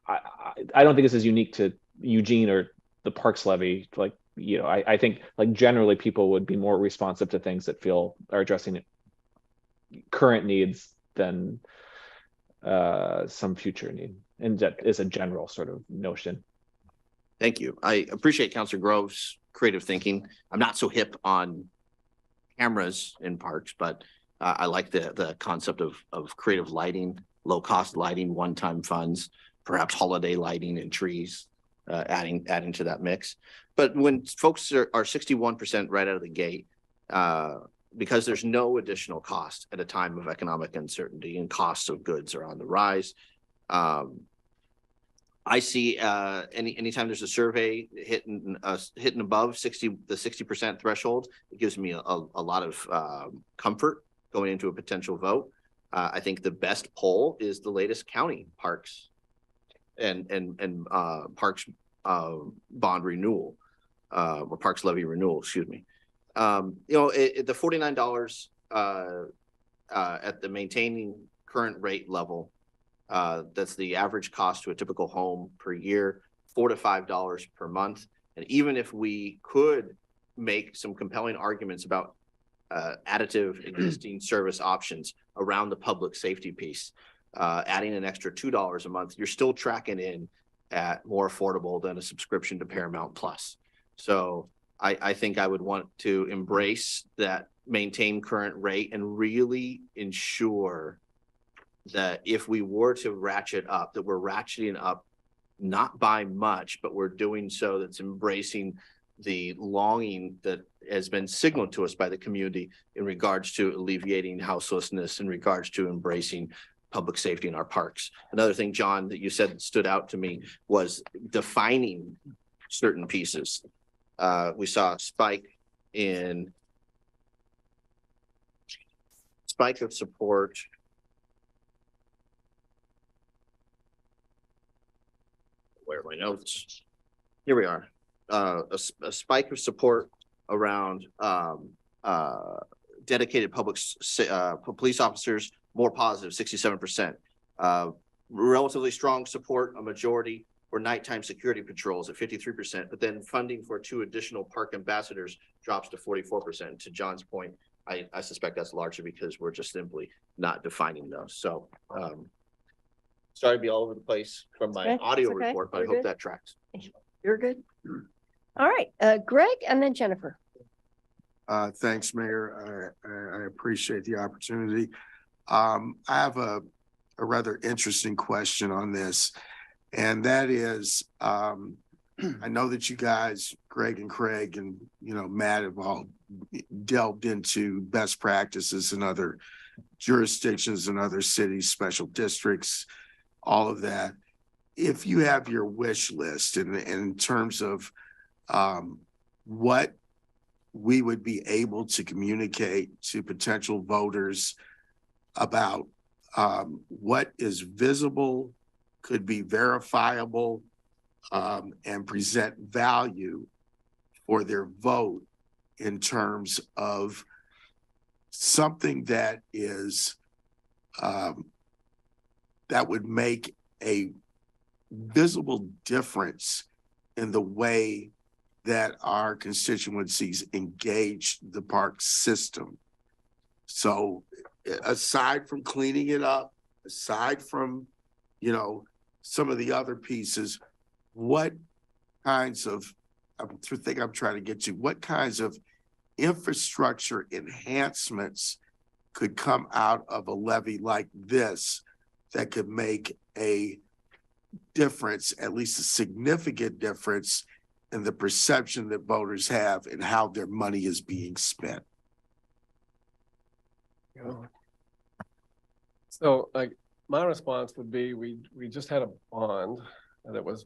[SPEAKER 2] I don't think this is unique to Eugene or the Parks Levy. Like, I think like generally people would be more responsive to things that are addressing current needs than some future need. And that is a general sort of notion.
[SPEAKER 11] Thank you. I appreciate Councilor Grove's creative thinking. I'm not so hip on cameras in parks, but I like the concept of creative lighting, low cost lighting, one-time funds, perhaps holiday lighting and trees, adding to that mix. But when folks are 61% right out of the gate, because there's no additional cost at a time of economic uncertainty and costs of goods are on the rise. I see anytime there's a survey hitting above the 60% threshold, it gives me a lot of comfort going into a potential vote. I think the best poll is the latest county parks and parks bond renewal or parks levy renewal, excuse me. The $49 at the maintaining current rate level, that's the average cost to a typical home per year, $4 to $5 per month. And even if we could make some compelling arguments about additive existing service options around the public safety piece, adding an extra $2 a month, you're still tracking in at more affordable than a subscription to Paramount Plus. So I think I would want to embrace that maintain current rate and really ensure that if we were to ratchet up, that we're ratcheting up not by much, but we're doing so that's embracing the longing that has been signaled to us by the community in regards to alleviating houselessness, in regards to embracing public safety in our parks. Another thing, John, that you said that stood out to me was defining certain pieces. We saw a spike of support. Where are my notes? Here we are. A spike of support around dedicated police officers, more positive, 67%. Relatively strong support, a majority, for nighttime security patrols at 53%, but then funding for 2 additional park ambassadors drops to 44%. To John's point, I suspect that's largely because we're just simply not defining those. So sorry to be all over the place from my audio report, but I hope that tracks.
[SPEAKER 1] You're good. All right, Greg and then Jennifer.
[SPEAKER 12] Thanks, Mayor. I appreciate the opportunity. I have a rather interesting question on this, and that is, I know that you guys, Greg and Craig and Matt, have all delved into best practices in other jurisdictions and other cities, special districts, all of that. If you have your wish list in terms of what we would be able to communicate to potential voters about what is visible, could be verifiable, and present value for their vote in terms of something that is that would make a visible difference in the way that our constituencies engage the park system. So aside from cleaning it up, aside from, some of the other pieces, what kinds of, what kinds of infrastructure enhancements could come out of a levy like this that could make a difference, at least a significant difference, in the perception that voters have and how their money is being spent?
[SPEAKER 13] So my response would be, we just had a bond that was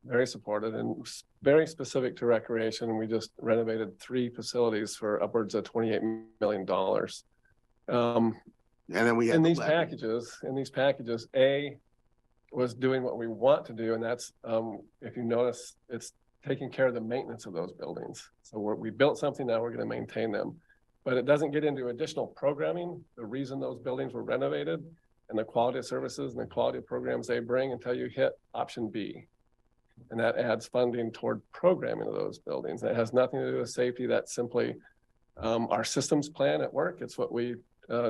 [SPEAKER 13] very supported and very specific to recreation. And we just renovated 3 facilities for upwards of $28 million.
[SPEAKER 12] And then we had
[SPEAKER 13] in
[SPEAKER 12] the
[SPEAKER 13] these
[SPEAKER 12] levy.
[SPEAKER 13] packages, A was doing what we want to do, and that's, if you notice, it's taking care of the maintenance of those buildings. So we built something, now we're going to maintain them. But it doesn't get into additional programming, the reason those buildings were renovated, and the quality of services and the quality of programs they bring until you hit option B. And that adds funding toward programming of those buildings. That has nothing to do with safety. That's simply our systems plan at work. It's what we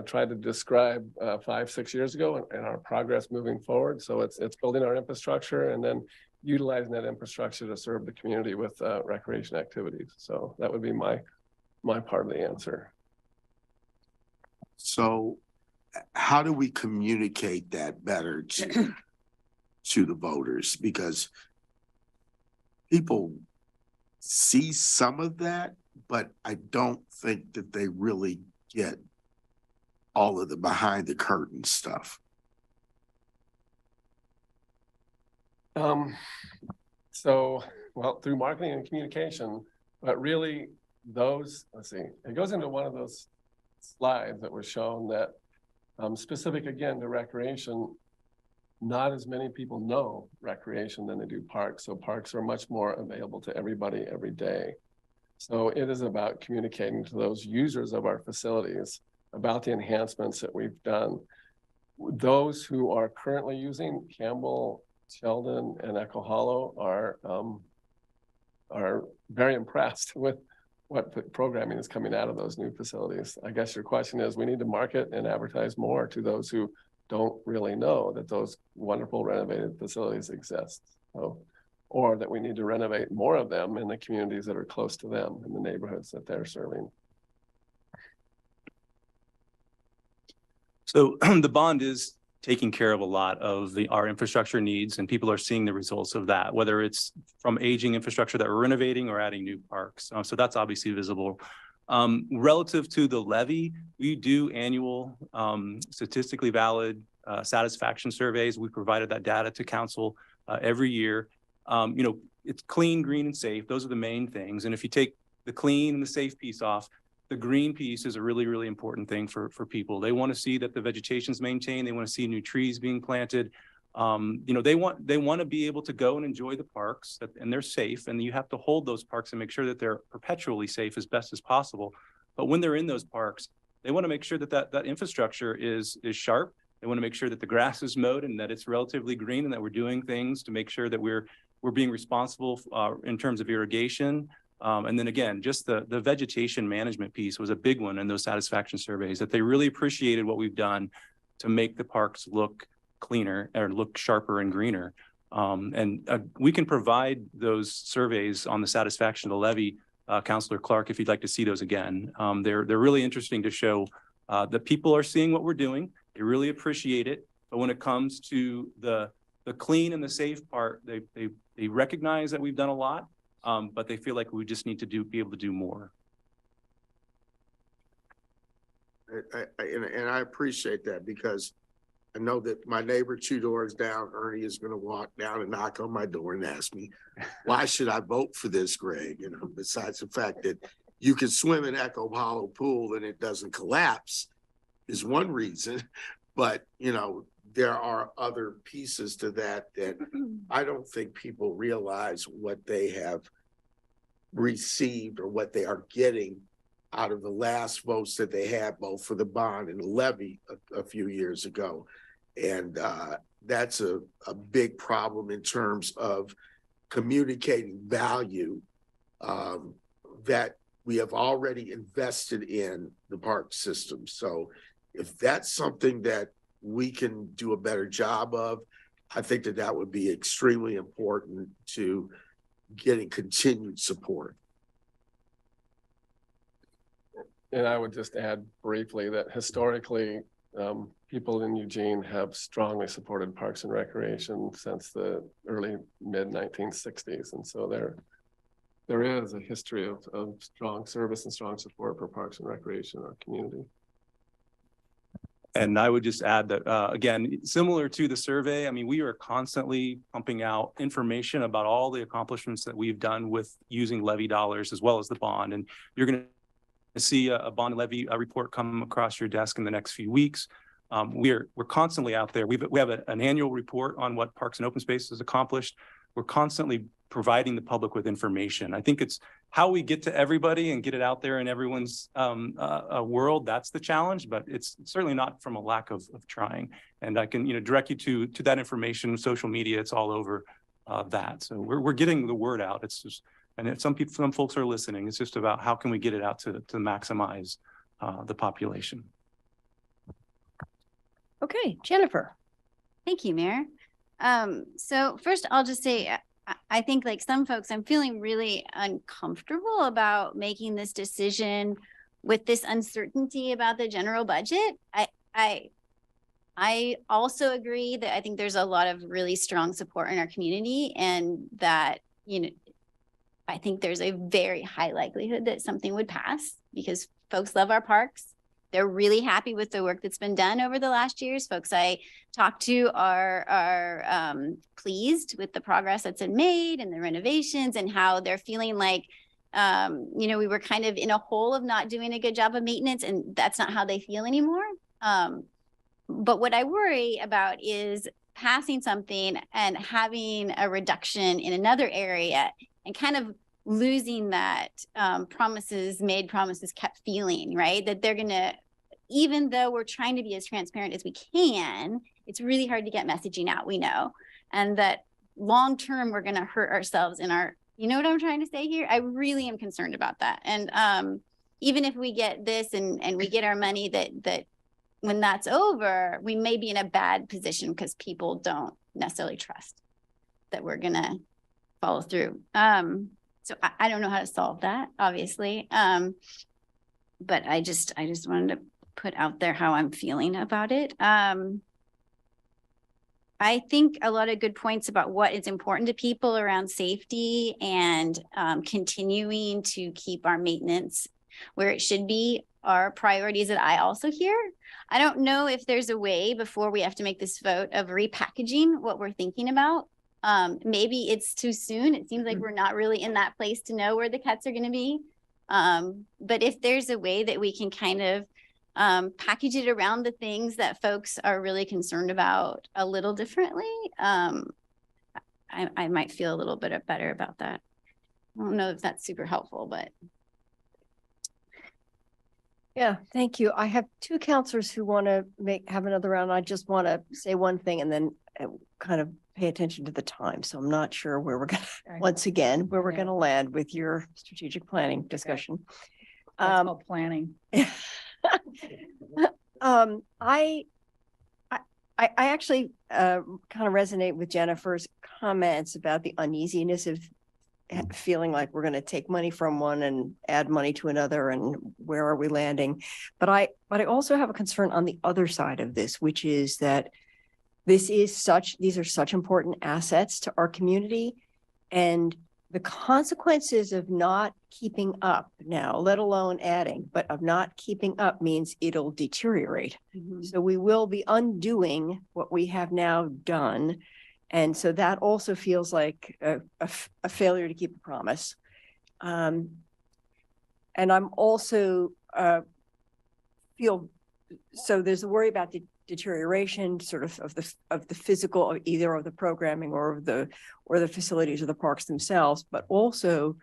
[SPEAKER 13] tried to describe 5-6 years ago, and our progress moving forward. So it's building our infrastructure and then utilizing that infrastructure to serve the community with recreation activities. So that would be my part of the answer.
[SPEAKER 12] So how do we communicate that better to the voters? Because people see some of that, but I don't think that they really get all of the behind the curtain stuff.
[SPEAKER 13] Well, through marketing and communication, but really let's see, it goes into one of those slides that was shown that specific again to recreation, not as many people know recreation than they do parks. So parks are much more available to everybody every day. So it is about communicating to those users of our facilities about the enhancements that we've done. Those who are currently using Campbell, Sheldon, and Echo Hollow are very impressed with what programming is coming out of those new facilities. I guess your question is, we need to market and advertise more to those who don't really know that those wonderful renovated facilities exist. Or that we need to renovate more of them in the communities that are close to them, in the neighborhoods that they're serving.
[SPEAKER 9] So the bond is taking care of a lot of our infrastructure needs, and people are seeing the results of that, whether it's from aging infrastructure that we're renovating or adding new parks. So that's obviously visible. Relative to the levy, we do annual statistically valid satisfaction surveys. We provided that data to council every year. It's clean, green, and safe. Those are the main things. And if you take the clean and the safe piece off, the green piece is a really, really important thing for people. They want to see that the vegetation's maintained. They want to see new trees being planted. They want to be able to go and enjoy the parks, and they're safe. And you have to hold those parks and make sure that they're perpetually safe as best as possible. But when they're in those parks, they want to make sure that infrastructure is sharp. They want to make sure that the grass is mowed and that it's relatively green, and that we're doing things to make sure that we're being responsible in terms of irrigation. And then again, just the vegetation management piece was a big one in those satisfaction surveys, that they really appreciated what we've done to make the parks look cleaner or look sharper and greener. We can provide those surveys on the satisfaction of the levy, Councilor Clark, if you'd like to see those again. They're really interesting to show that people are seeing what we're doing. They really appreciate it. But when it comes to the clean and the safe part, they recognize that we've done a lot. But they feel like we just need to be able to do more.
[SPEAKER 12] And I appreciate that, because I know that my neighbor 2 doors down, Ernie, is going to walk down and knock on my door and ask me, why should I vote for this, Greg? Besides the fact that you can swim in Echo Hollow pool and it doesn't collapse is one reason. But, there are other pieces to that I don't think people realize what they have received or what they are getting out of the last votes that they had, both for the bond and the levy a few years ago. And that's a big problem in terms of communicating value that we have already invested in the park system. So if that's something that we can do a better job of, I think that would be extremely important to getting continued support.
[SPEAKER 13] And I would just add briefly that historically, people in Eugene have strongly supported parks and recreation since the early mid-1960s. And so there is a history of strong service and strong support for parks and recreation in our community.
[SPEAKER 9] And I would just add that, again, similar to the survey, I mean, we are constantly pumping out information about all the accomplishments that we've done with using levy dollars as well as the bond. And you're going to see a bond levy report come across your desk in the next few weeks. We're constantly out there. We have an annual report on what Parks and Open Space has accomplished. We're constantly providing the public with information. I think it's how we get to everybody and get it out there in everyone's world. That's the challenge, but it's certainly not from a lack of trying. And I can direct you to that information, social media. It's all over that. So we're getting the word out. It's just, and some folks are listening. It's just about how can we get it out to maximize the population.
[SPEAKER 1] Okay, Jennifer.
[SPEAKER 14] Thank you, Mayor. So first I'll just say, I think like some folks, I'm feeling really uncomfortable about making this decision with this uncertainty about the general budget. I also agree that I think there's a lot of really strong support in our community, and that, I think there's a very high likelihood that something would pass because folks love our parks. They're really happy with the work that's been done over the last years. Folks I talked to are pleased with the progress that's been made and the renovations, and how they're feeling like, we were kind of in a hole of not doing a good job of maintenance, and that's not how they feel anymore. But what I worry about is passing something and having a reduction in another area and kind of losing that promises kept feeling, right? That they're gonna, even though we're trying to be as transparent as we can, it's really hard to get messaging out, we know. And that long term, we're gonna hurt ourselves in our, you know what I'm trying to say here? I really am concerned about that. And even if we get this and we get our money, that when that's over, we may be in a bad position because people don't necessarily trust that we're gonna follow through. So I don't know how to solve that, obviously. But I just wanted to put out there how I'm feeling about it. I think a lot of good points about what is important to people around safety and continuing to keep our maintenance where it should be are priorities that I also hear. I don't know if there's a way before we have to make this vote of repackaging what we're thinking about. Maybe it's too soon. It seems like we're not really in that place to know where the cuts are going to be. But if there's a way that we can kind of package it around the things that folks are really concerned about a little differently, I might feel a little bit better about that. I don't know if that's super helpful, but.
[SPEAKER 1] Yeah, thank you. I have two counselors who want to have another round. I just want to say one thing and then kind of pay attention to the time. So I'm not sure where we're going to, once again, where we're going to land with your strategic planning discussion.
[SPEAKER 6] That's called planning.
[SPEAKER 1] I actually kind of resonate with Jennifer's comments about the uneasiness of feeling like we're going to take money from one and add money to another, and where are we landing? But I also have a concern on the other side of this, which is that these are such important assets to our community, and the consequences of not keeping up now, let alone adding, but of not keeping up means it'll deteriorate. Mm-hmm. So we will be undoing what we have now done. And so that also feels like a failure to keep a promise. And I'm also so there's a worry about the deterioration sort of the physical, either of the programming or the facilities or the parks themselves, but also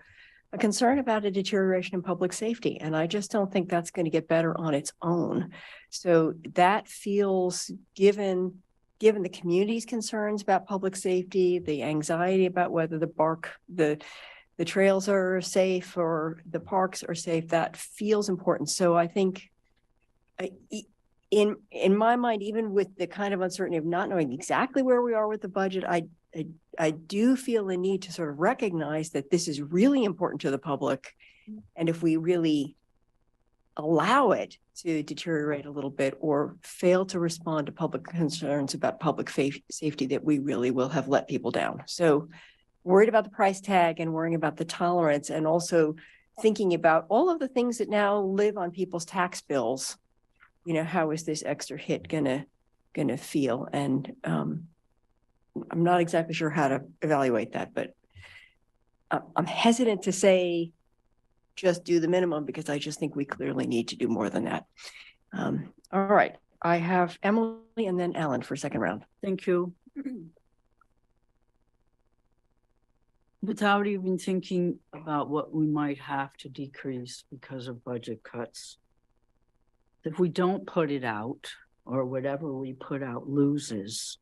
[SPEAKER 1] a concern about a deterioration in public safety. And I just don't think that's going to get better on its own. So that feels, given the community's concerns about public safety, the anxiety about whether the trails are safe or the parks are safe, that feels important. So I think in my mind, even with the kind of uncertainty of not knowing exactly where we are with the budget, I do feel the need to sort of recognize that this is really important to the public. And if we really allow it to deteriorate a little bit or fail to respond to public concerns about public safety, that we really will have let people down. So worried about the price tag and worrying about the tolerance, and also thinking about all of the things that now live on people's tax bills. How is this extra hit gonna feel? And I'm not exactly sure how to evaluate that, but I'm hesitant to say just do the minimum because I just think we clearly need to do more than that. All right, I have Emily and then Alan for second round.
[SPEAKER 5] Thank you. Without even thinking about what we might have to decrease because of budget cuts, if we don't put it out or whatever we put out loses,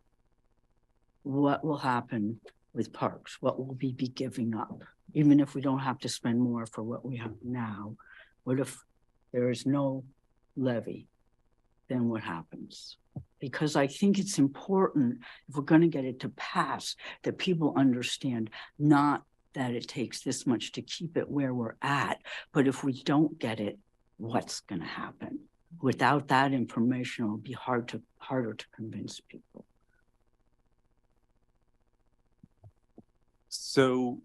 [SPEAKER 5] what will happen with parks? What will we be giving up? Even if we don't have to spend more for what we have now, what if there is no levy? Then what happens? Because I think it's important, if we're going to get it to pass, that people understand not that it takes this much to keep it where we're at, but if we don't get it, what's going to happen? Without that information, it'll be harder to convince people.
[SPEAKER 9] So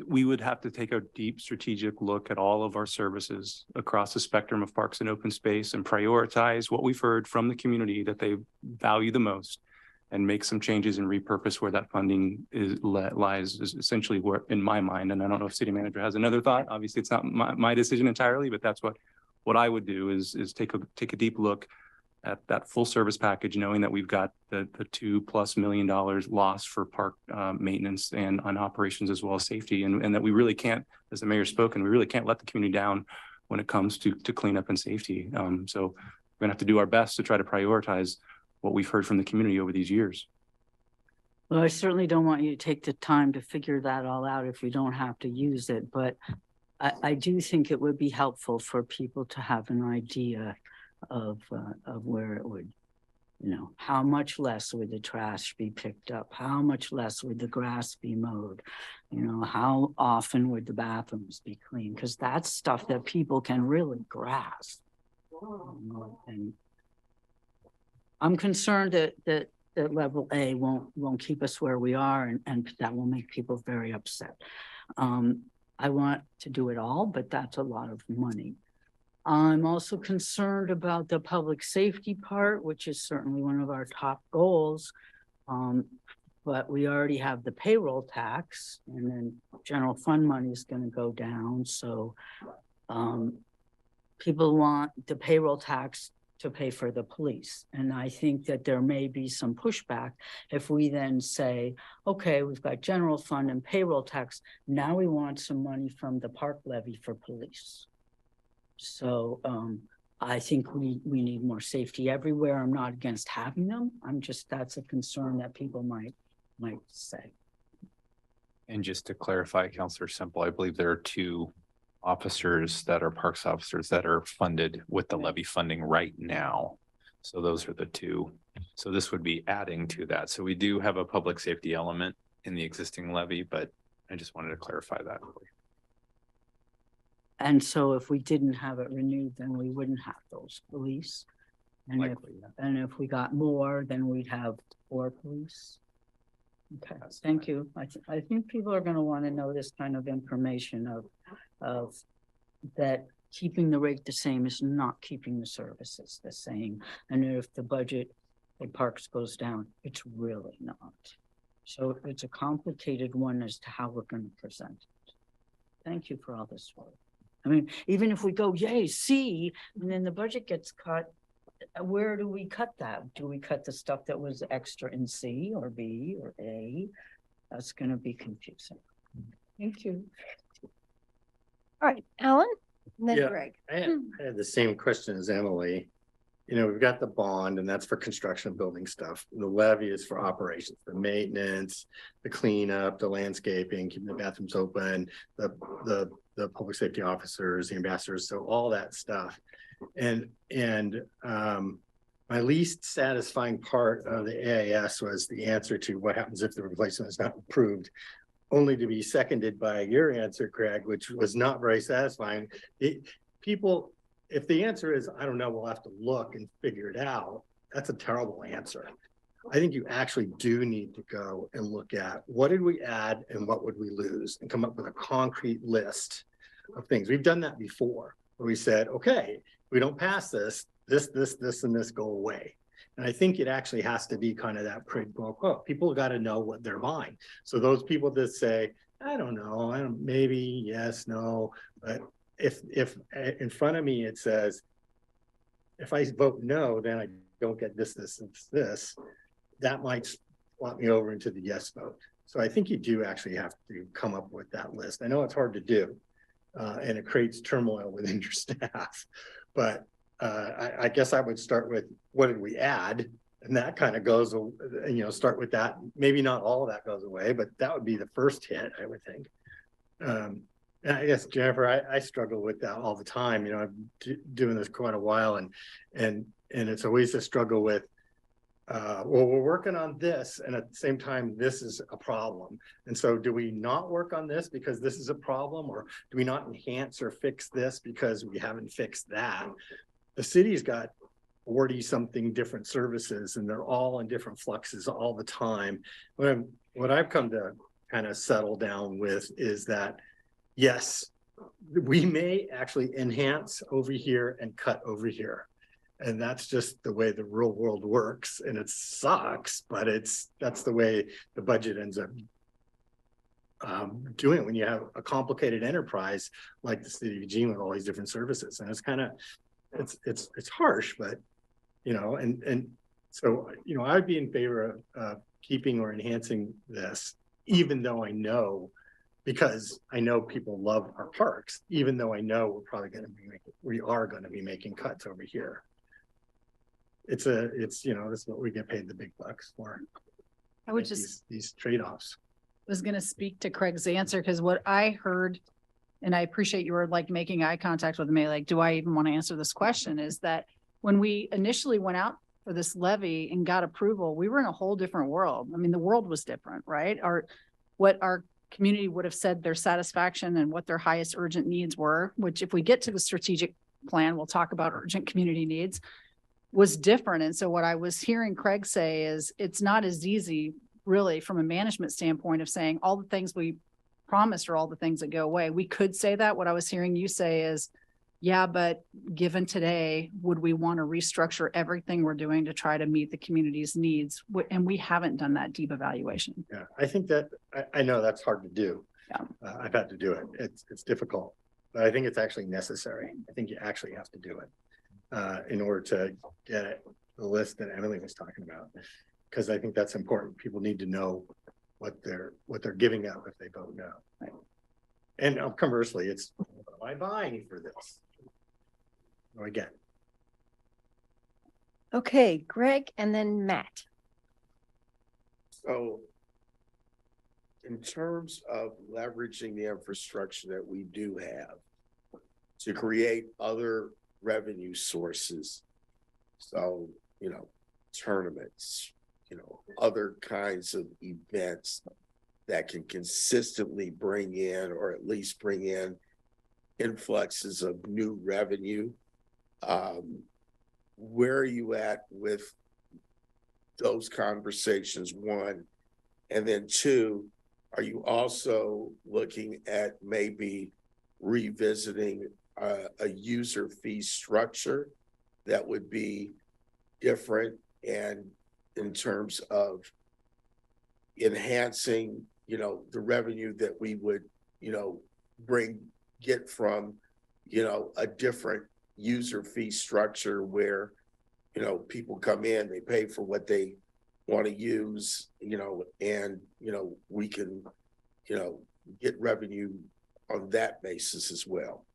[SPEAKER 9] we would have to take a deep strategic look at all of our services across the spectrum of parks and open space and prioritize what we've heard from the community that they value the most and make some changes and repurpose where that funding lies is essentially where, in my mind, and I don't know if city manager has another thought. Obviously, it's not my decision entirely, but that's what I would do is take a deep look at that full service package, knowing that we've got the $2+ million loss for park maintenance and on operations as well as safety, and that we really can't, as the mayor's spoken, we really can't let the community down when it comes to cleanup and safety. So we're gonna have to do our best to try to prioritize what we've heard from the community over these years.
[SPEAKER 5] Well, I certainly don't want you to take the time to figure that all out if we don't have to use it, but I do think it would be helpful for people to have an idea of where it would, how much less would the trash be picked up? How much less would the grass be mowed? How often would the bathrooms be cleaned? Because that's stuff that people can really grasp. And I'm concerned that level A won't keep us where we are, and that will make people very upset. I want to do it all, but that's a lot of money. I'm also concerned about the public safety part, which is certainly one of our top goals. But we already have the payroll tax, and then general fund money is going to go down. So people want the payroll tax to pay for the police. And I think that there may be some pushback if we then say, okay, we've got general fund and payroll tax. Now we want some money from the park levy for police. So I think we need more safety everywhere. I'm not against having them. That's a concern that people might say.
[SPEAKER 3] And just to clarify, Councilor Semple, I believe there are 2 officers that are parks officers that are funded with the levy funding right now. So those are the 2. So this would be adding to that. So we do have a public safety element in the existing levy, but I just wanted to clarify that.
[SPEAKER 5] And so if we didn't have it renewed, then we wouldn't have those police. And likely, if we got more, then we'd have 4 police. Okay, thank you. I think people are going to want to know this kind of information of that keeping the rate the same is not keeping the services the same. And if the budget for parks goes down, it's really not. So it's a complicated one as to how we're going to present it. Thank you for all this work. I mean, even if we go, yay, C, and then the budget gets cut, where do we cut that? Do we cut the stuff that was extra in C or B or A? That's going to be confusing. Thank you.
[SPEAKER 1] All right, Alan, and then
[SPEAKER 4] Yeah,
[SPEAKER 1] Greg.
[SPEAKER 4] I had the same question as Emily. We've got the bond, and that's for construction building stuff. The levy is for operations, the maintenance, the cleanup, the landscaping, keeping the bathrooms open, the public safety officers, the ambassadors, so all that stuff. And my least satisfying part of the AIS was the answer to what happens if the replacement is not approved, only to be seconded by your answer, Craig, which was not very satisfying. If the answer is, I don't know, we'll have to look and figure it out, that's a terrible answer. I think you actually do need to go and look at what did we add and what would we lose, and come up with a concrete list of things. We've done that before, where we said, okay, we don't pass this, and this go away. And I think it actually has to be kind of that quid pro quo. People got to know what they're buying. So those people that say, I don't know, maybe, yes, no, but if in front of me it says, if I vote no, then I don't get this, that might swap me over into the yes vote. So I think you do actually have to come up with that list. I know it's hard to do, and it creates turmoil within your staff, but I guess I would start with, what did we add? And that kind of goes, start with that. Maybe not all of that goes away, but that would be the first hit, I would think. And I guess, Jennifer, I struggle with that all the time. I'm doing this quite a while, and it's always a struggle with, well, we're working on this, and at the same time, this is a problem. And so do we not work on this because this is a problem, or do we not enhance or fix this because we haven't fixed that? The city's got 40 something different services, and they're all in different fluxes all the time. What I've come to kind of settle down with is that, yes, we may actually enhance over here and cut over here. And that's just the way the real world works. And it sucks, but that's the way the budget ends up doing it when you have a complicated enterprise like the city of Eugene with all these different services. And it's kind of, it's harsh, but and so, I'd be in favor of keeping or enhancing this, even though I know, because I know people love our parks, even though I know we are going to be making cuts over here. This is what we get paid the big bucks for.
[SPEAKER 6] I would just,
[SPEAKER 4] these trade-offs.
[SPEAKER 6] was going to speak to Craig's answer, because what I heard, and I appreciate you were like making eye contact with me, like, do I even want to answer this question, is that when we initially went out for this levy and got approval, we were in a whole different world. I mean, the world was different, right? What our community would have said their satisfaction and what their highest urgent needs were, which if we get to the strategic plan, we'll talk about urgent community needs, was different. And so what I was hearing Craig say is, it's not as easy really from a management standpoint of saying all the things we promised are all the things that go away. We could say that. What I was hearing you say is, yeah, but given today, would we want to restructure everything we're doing to try to meet the community's needs? And we haven't done that deep evaluation.
[SPEAKER 4] Yeah, I think that, I know that's hard to do.
[SPEAKER 6] Yeah.
[SPEAKER 4] I've had to do it. It's difficult, but I think it's actually necessary. I think you actually have to do it in order to get the list that Emily was talking about, because I think that's important. People need to know what they're giving up if they vote no. Right. And conversely, it's, what am I buying for this? Again.
[SPEAKER 1] Okay, Greg, and then Matt.
[SPEAKER 12] So in terms of leveraging the infrastructure that we do have to create other revenue sources, so, tournaments, other kinds of events that can consistently bring in, or at least bring in, influxes of new revenue. Where are you at with those conversations, one? And then two, are you also looking at maybe revisiting a user fee structure that would be different, and in terms of enhancing, the revenue that we would, get from, a different user fee structure where, people come in, they pay for what they want to use, and, we can, get revenue on that basis as well.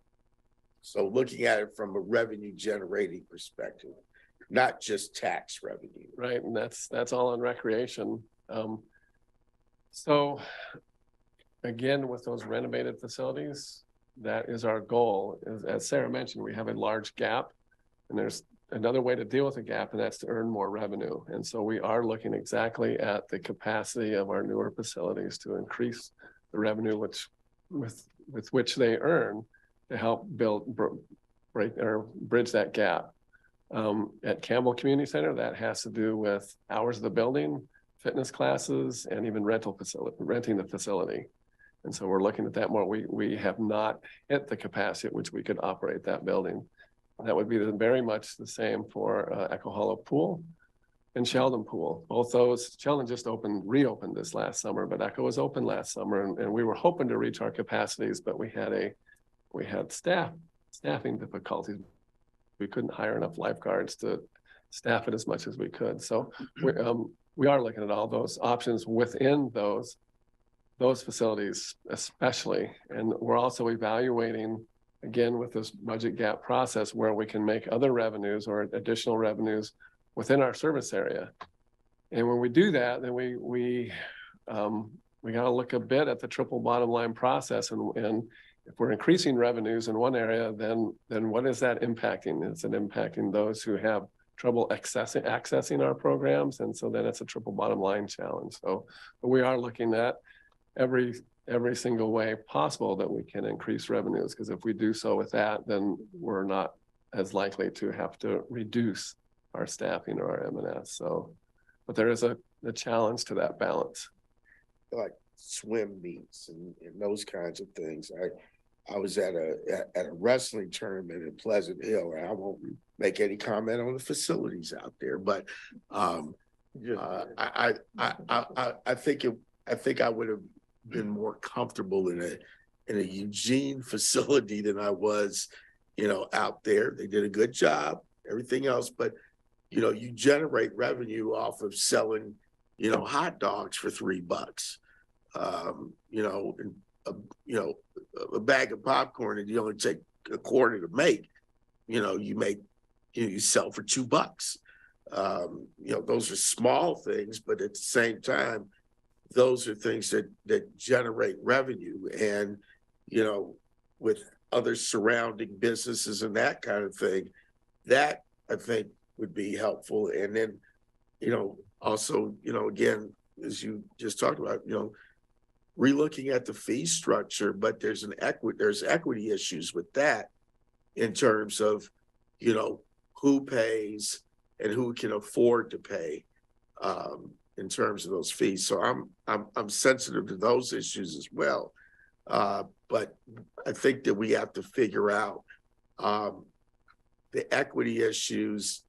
[SPEAKER 12] So looking at it from a revenue generating perspective, not just tax revenue.
[SPEAKER 13] Right, and that's all on recreation. So again, with those renovated facilities, that is our goal. As Sarah mentioned, we have a large gap, and there's another way to deal with the gap, and that's to earn more revenue. And so we are looking exactly at the capacity of our newer facilities to increase the revenue with which they earn, to help bridge that gap. At Campbell Community Center, that has to do with hours of the building, fitness classes, and even renting the facility. And so we're looking at that more. We have not hit the capacity at which we could operate that building. That would be very much the same for Echo Hollow Pool and Sheldon Pool. Both those, Sheldon just reopened this last summer, but Echo was open last summer, and we were hoping to reach our capacities, but we had a we had staffing difficulties. We couldn't hire enough lifeguards to staff it as much as we could. So we are looking at all those options within those facilities especially. And we're also evaluating, again, with this budget gap process, where we can make other revenues or additional revenues within our service area. And when we do that, then we got to look a bit at the triple bottom line process. And if we're increasing revenues in one area, then what is that impacting? Is it impacting those who have trouble accessing our programs? And so then it's a triple bottom line challenge. So but we are looking at every single way possible that we can increase revenues, because if we do so with that, then we're not as likely to have to reduce our staffing or our M&S. So, but there is a challenge to that balance.
[SPEAKER 12] Like swim meets and those kinds of things. I was at a wrestling tournament in Pleasant Hill, and I won't make any comment on the facilities out there, but I think I would have been more comfortable in a Eugene facility than I was, out there. They did a good job, everything else, but you generate revenue off of selling, hot dogs for $3. A bag of popcorn, and you only take a quarter to make, you sell for $2. Those are small things, but at the same time, those are things that generate revenue. And, with other surrounding businesses and that kind of thing, that I think would be helpful. And then, also, again, as you just talked about, relooking at the fee structure, but there's equity issues with that in terms of, who pays and who can afford to pay in terms of those fees. So I'm sensitive to those issues as well. But I think that we have to figure out the equity issues,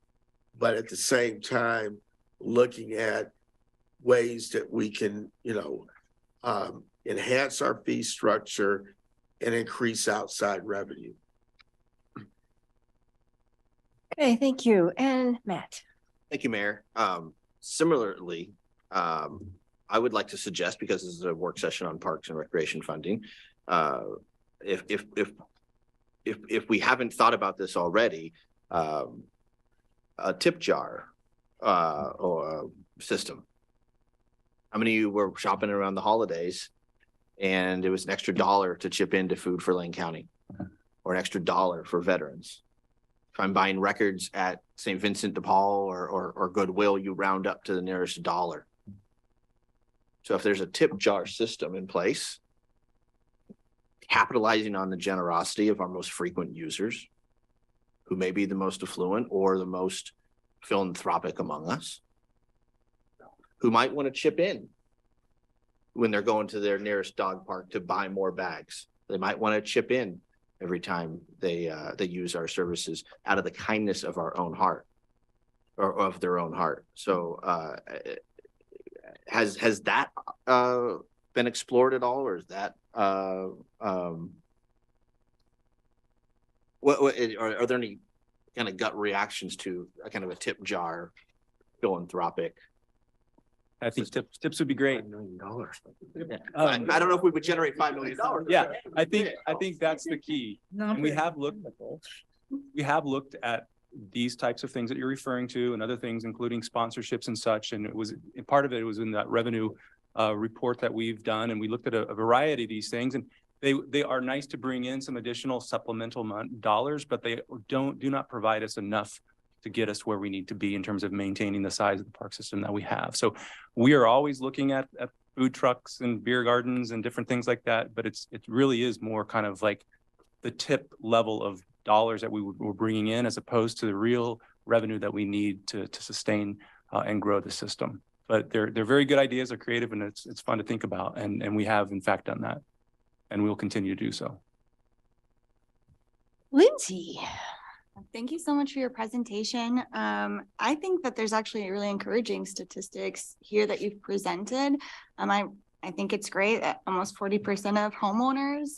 [SPEAKER 12] but at the same time, looking at ways that we can, enhance our fee structure and increase outside revenue.
[SPEAKER 1] Okay, thank you. And Matt.
[SPEAKER 11] Thank you, Mayor. Similarly, I would like to suggest, because this is a work session on parks and recreation funding, if we haven't thought about this already, a tip jar or a system. How many of you were shopping around the holidays and it was an extra $1 to chip into Food for Lane County, or an extra $1 for veterans? If I'm buying records at St. Vincent de Paul or Goodwill, you round up to the nearest $1. So if there's a tip jar system in place, capitalizing on the generosity of our most frequent users, who may be the most affluent or the most philanthropic among us, who might want to chip in when they're going to their nearest dog park to buy more bags. They might want to chip in every time they use our services out of the kindness of our own heart, or of their own heart. So has that been explored at all, or is that are there any kind of gut reactions to a kind of a tip jar philanthropic?
[SPEAKER 9] I think tips would be great.
[SPEAKER 11] $5 million. I don't know if we would generate $5 million.
[SPEAKER 9] Yeah, I think that's the key. And we have looked at these types of things that you're referring to, and other things, including sponsorships and such. And part of it was in that revenue report that we've done, and we looked at a variety of these things, and they are nice to bring in some additional supplemental dollars, but they do not provide us enough to get us where we need to be in terms of maintaining the size of the park system that we have. So we are always looking at food trucks and beer gardens and different things like that, but it really is more kind of like the tip level of dollars that we're bringing in, as opposed to the real revenue that we need to sustain and grow the system. But they're very good ideas, they're creative, and it's fun to think about. And we have in fact done that, and we'll continue to do so.
[SPEAKER 1] Lindsay.
[SPEAKER 15] Thank you so much for your presentation. I think that there's actually really encouraging statistics here that you've presented. I I think it's great that almost 40% of homeowners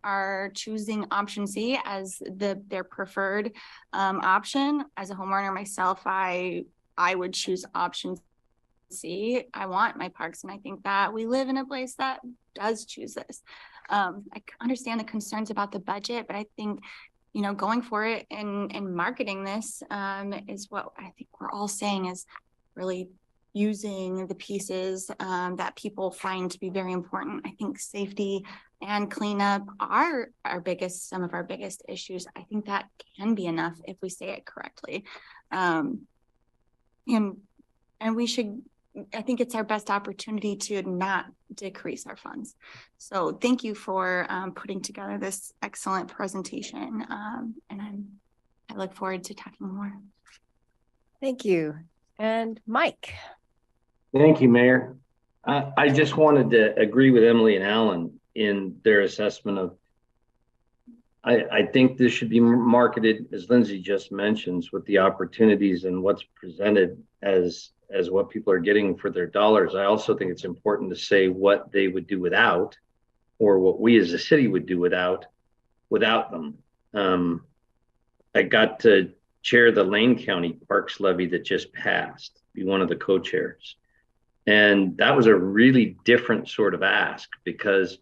[SPEAKER 15] are choosing option C as their preferred option. As a homeowner myself, I would choose option C. I want my parks, and I think that we live in a place that does choose this. I understand the concerns about the budget, but I think, you know, going for it and marketing this is what I think we're all saying is really using the pieces that people find to be very important. I think safety and cleanup are some of our biggest issues. I think that can be enough if we say it correctly. And we should, I think it's our best opportunity to not decrease our funds. So thank you for putting together this excellent presentation. And I look forward to talking more.
[SPEAKER 1] Thank you. And Mike.
[SPEAKER 10] Thank you, Mayor. I just wanted to agree with Emily and Alan in their assessment of, I think this should be marketed, as Lindsay just mentions, with the opportunities and what's presented as what people are getting for their dollars. I also think it's important to say what they would do without, or what we as a city would do without them. I got to chair the Lane County Parks Levy that just passed, be one of the co-chairs. And that was a really different sort of ask, because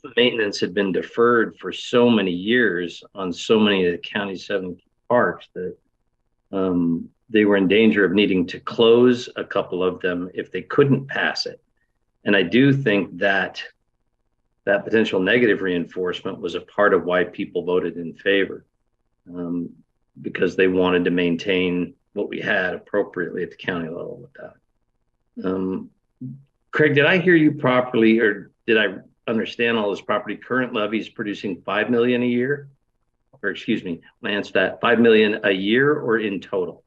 [SPEAKER 10] the maintenance had been deferred for so many years on so many of the county's 7 parks that they were in danger of needing to close a couple of them if they couldn't pass it. And I do think that that potential negative reinforcement was a part of why people voted in favor, because they wanted to maintain what we had appropriately at the county level with that. Craig, did I hear you properly, or did I understand all this property? Current levy is producing 5 million a year, or excuse me, Lance, that 5 million a year or in total?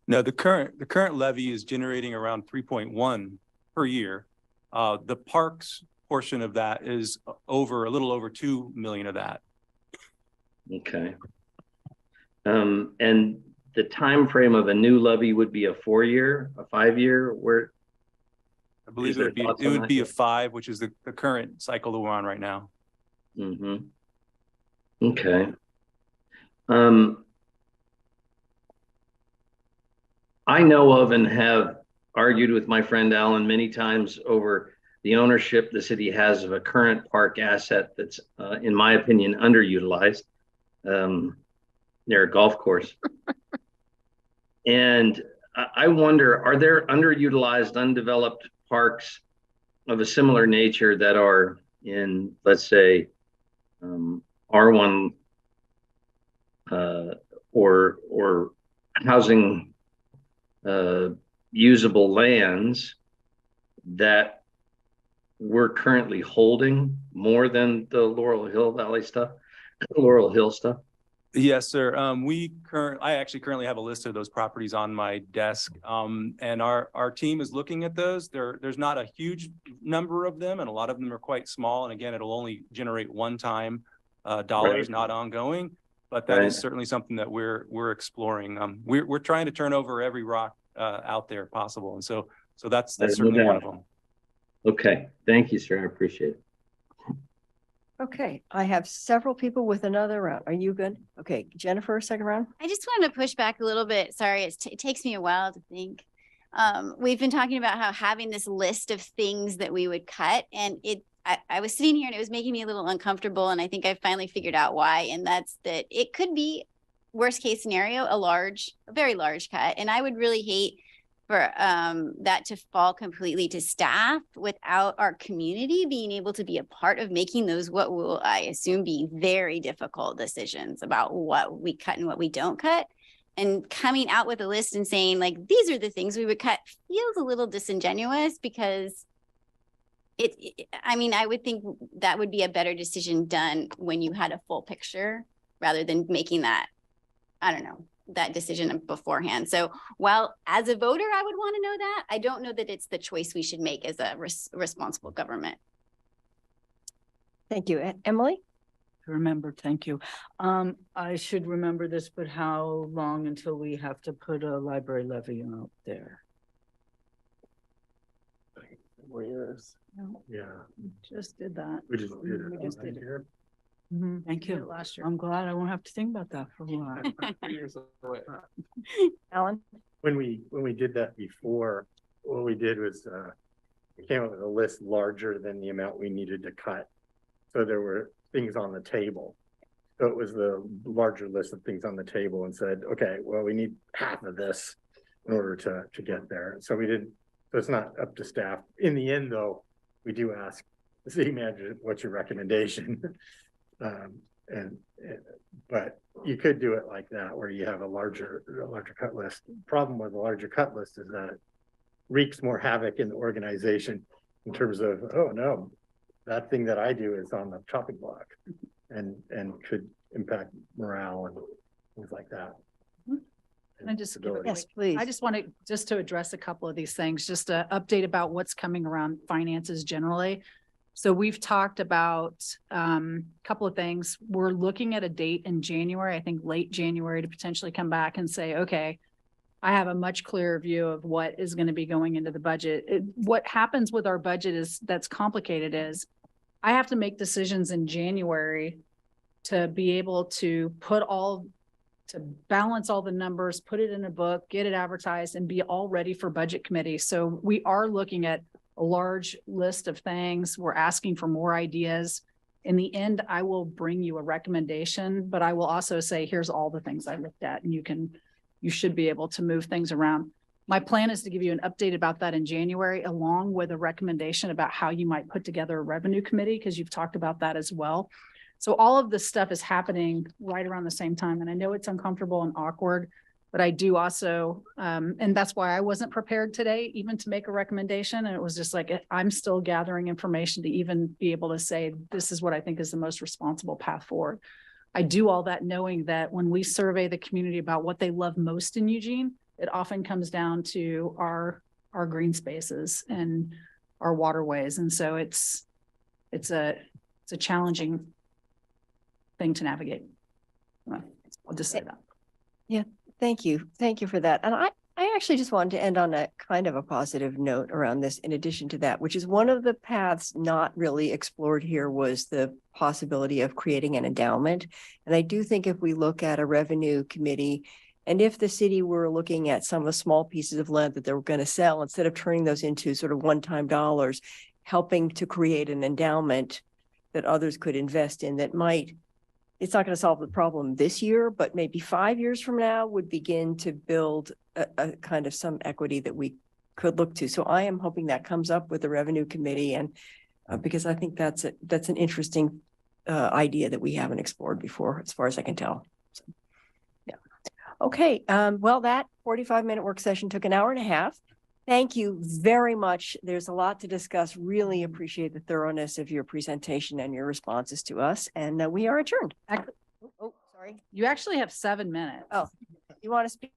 [SPEAKER 9] No, the current levy is generating around 3.1 per year. The parks portion of that is a little over 2 million of that.
[SPEAKER 10] Okay. And the time frame of a new levy would be a 4-year, a 5-year, where
[SPEAKER 9] I believe it would be a 5, which is the current cycle that we're on right now.
[SPEAKER 10] Mm-hmm. Okay. I know of and have argued with my friend Alan many times over the ownership the city has of a current park asset that's, in my opinion, underutilized near a golf course. And I wonder, are there underutilized, undeveloped parks of a similar nature that are in, let's say, R1 or housing usable lands that we're currently holding more than the Laurel Hill stuff?
[SPEAKER 9] Yes, sir. I actually currently have a list of those properties on my desk. And our team is looking at those. There's not a huge number of them, and a lot of them are quite small. And again, it'll only generate one-time dollars, right, not ongoing. But that is certainly something that we're exploring. We're trying to turn over every rock out there possible, and so that's certainly one of them.
[SPEAKER 10] Okay, thank you, sir. I appreciate it.
[SPEAKER 1] Okay, I have several people with another round. Are you good? Okay, Jennifer, second round.
[SPEAKER 14] I just wanted to push back a little bit. Sorry, it takes me a while to think. We've been talking about how having this list of things that we would cut, and I was sitting here and it was making me a little uncomfortable, and I think I finally figured out why, and that's that it could be worst case scenario, a very large cut. And I would really hate for that to fall completely to staff without our community being able to be a part of making those, what will I assume be very difficult decisions about what we cut and what we don't cut. And coming out with a list and saying, like, these are the things we would cut feels a little disingenuous, because I mean, I would think that would be a better decision done when you had a full picture rather than making that, I don't know, that decision beforehand. So while as a voter, I would want to know that, I don't know that it's the choice we should make as a responsible government.
[SPEAKER 1] Thank you. Emily?
[SPEAKER 5] Remember, thank you. I should remember this, but how long until we have to put a library levy out there?
[SPEAKER 13] 4 years.
[SPEAKER 4] Yeah.
[SPEAKER 6] Just did that.
[SPEAKER 4] We just did it.
[SPEAKER 6] We just did it.
[SPEAKER 4] Here.
[SPEAKER 5] Thank you.
[SPEAKER 6] Last year.
[SPEAKER 5] I'm glad I won't have to think about that for a while.
[SPEAKER 13] 3 years away.
[SPEAKER 1] Alan?
[SPEAKER 4] When we did that before, what we did was, we came up with a list larger than the amount we needed to cut. So there were things on the table. So it was the larger list of things on the table and said, okay, well, we need half of this in order to get there. So we did, so it's not up to staff. In the end, though, we do ask the city manager, what's your recommendation? But you could do it like that, where you have a larger cut list. Problem with a larger cut list is that it wreaks more havoc in the organization in terms of, oh no, that thing that I do is on the chopping block and could impact morale and things like that.
[SPEAKER 6] Can I just give a
[SPEAKER 1] Yes,
[SPEAKER 6] quick-
[SPEAKER 1] please.
[SPEAKER 6] I just want to address a couple of these things, just an update about what's coming around finances generally. So we've talked about a couple of things. We're looking at a date in January, I think late January, to potentially come back and say, okay, I have a much clearer view of what is going to be going into the budget. What happens with our budget is that's complicated is I have to make decisions in January to be able to to balance all the numbers, put it in a book, get it advertised, and be all ready for budget committee. So we are looking at a large list of things. We're asking for more ideas. In the end, I will bring you a recommendation, but I will also say, here's all the things I looked at, and you should be able to move things around. My plan is to give you an update about that in January, along with a recommendation about how you might put together a revenue committee, because you've talked about that as well. So all of this stuff is happening right around the same time. And I know it's uncomfortable and awkward, but I do also, and that's why I wasn't prepared today, even to make a recommendation. And it was just like, I'm still gathering information to even be able to say, this is what I think is the most responsible path forward. I do all that knowing that when we survey the community about what they love most in Eugene, it often comes down to our green spaces and our waterways. And so it's a challenging thing to navigate. I'll just say that.
[SPEAKER 1] Yeah, thank you. Thank you for that. And I actually just wanted to end on a kind of a positive note around this, in addition to that, which is one of the paths not really explored here was the possibility of creating an endowment. And I do think if we look at a revenue committee, and if the city were looking at some of the small pieces of land that they were going to sell, instead of turning those into sort of one-time dollars, helping to create an endowment that others could invest in that might, it's not going to solve the problem this year, but maybe 5 years from now would begin to build a kind of some equity that we could look to. So I am hoping that comes up with the revenue committee, and because I think that's an interesting idea that we haven't explored before, as far as I can tell. So, yeah. Okay. Well, that 45-minute work session took an hour and a half. Thank you very much. There's a lot to discuss. Really appreciate the thoroughness of your presentation and your responses to us. And we are adjourned.
[SPEAKER 6] Actually,
[SPEAKER 1] Oh, sorry.
[SPEAKER 6] you actually have 7 minutes.
[SPEAKER 1] Oh, you want to speak?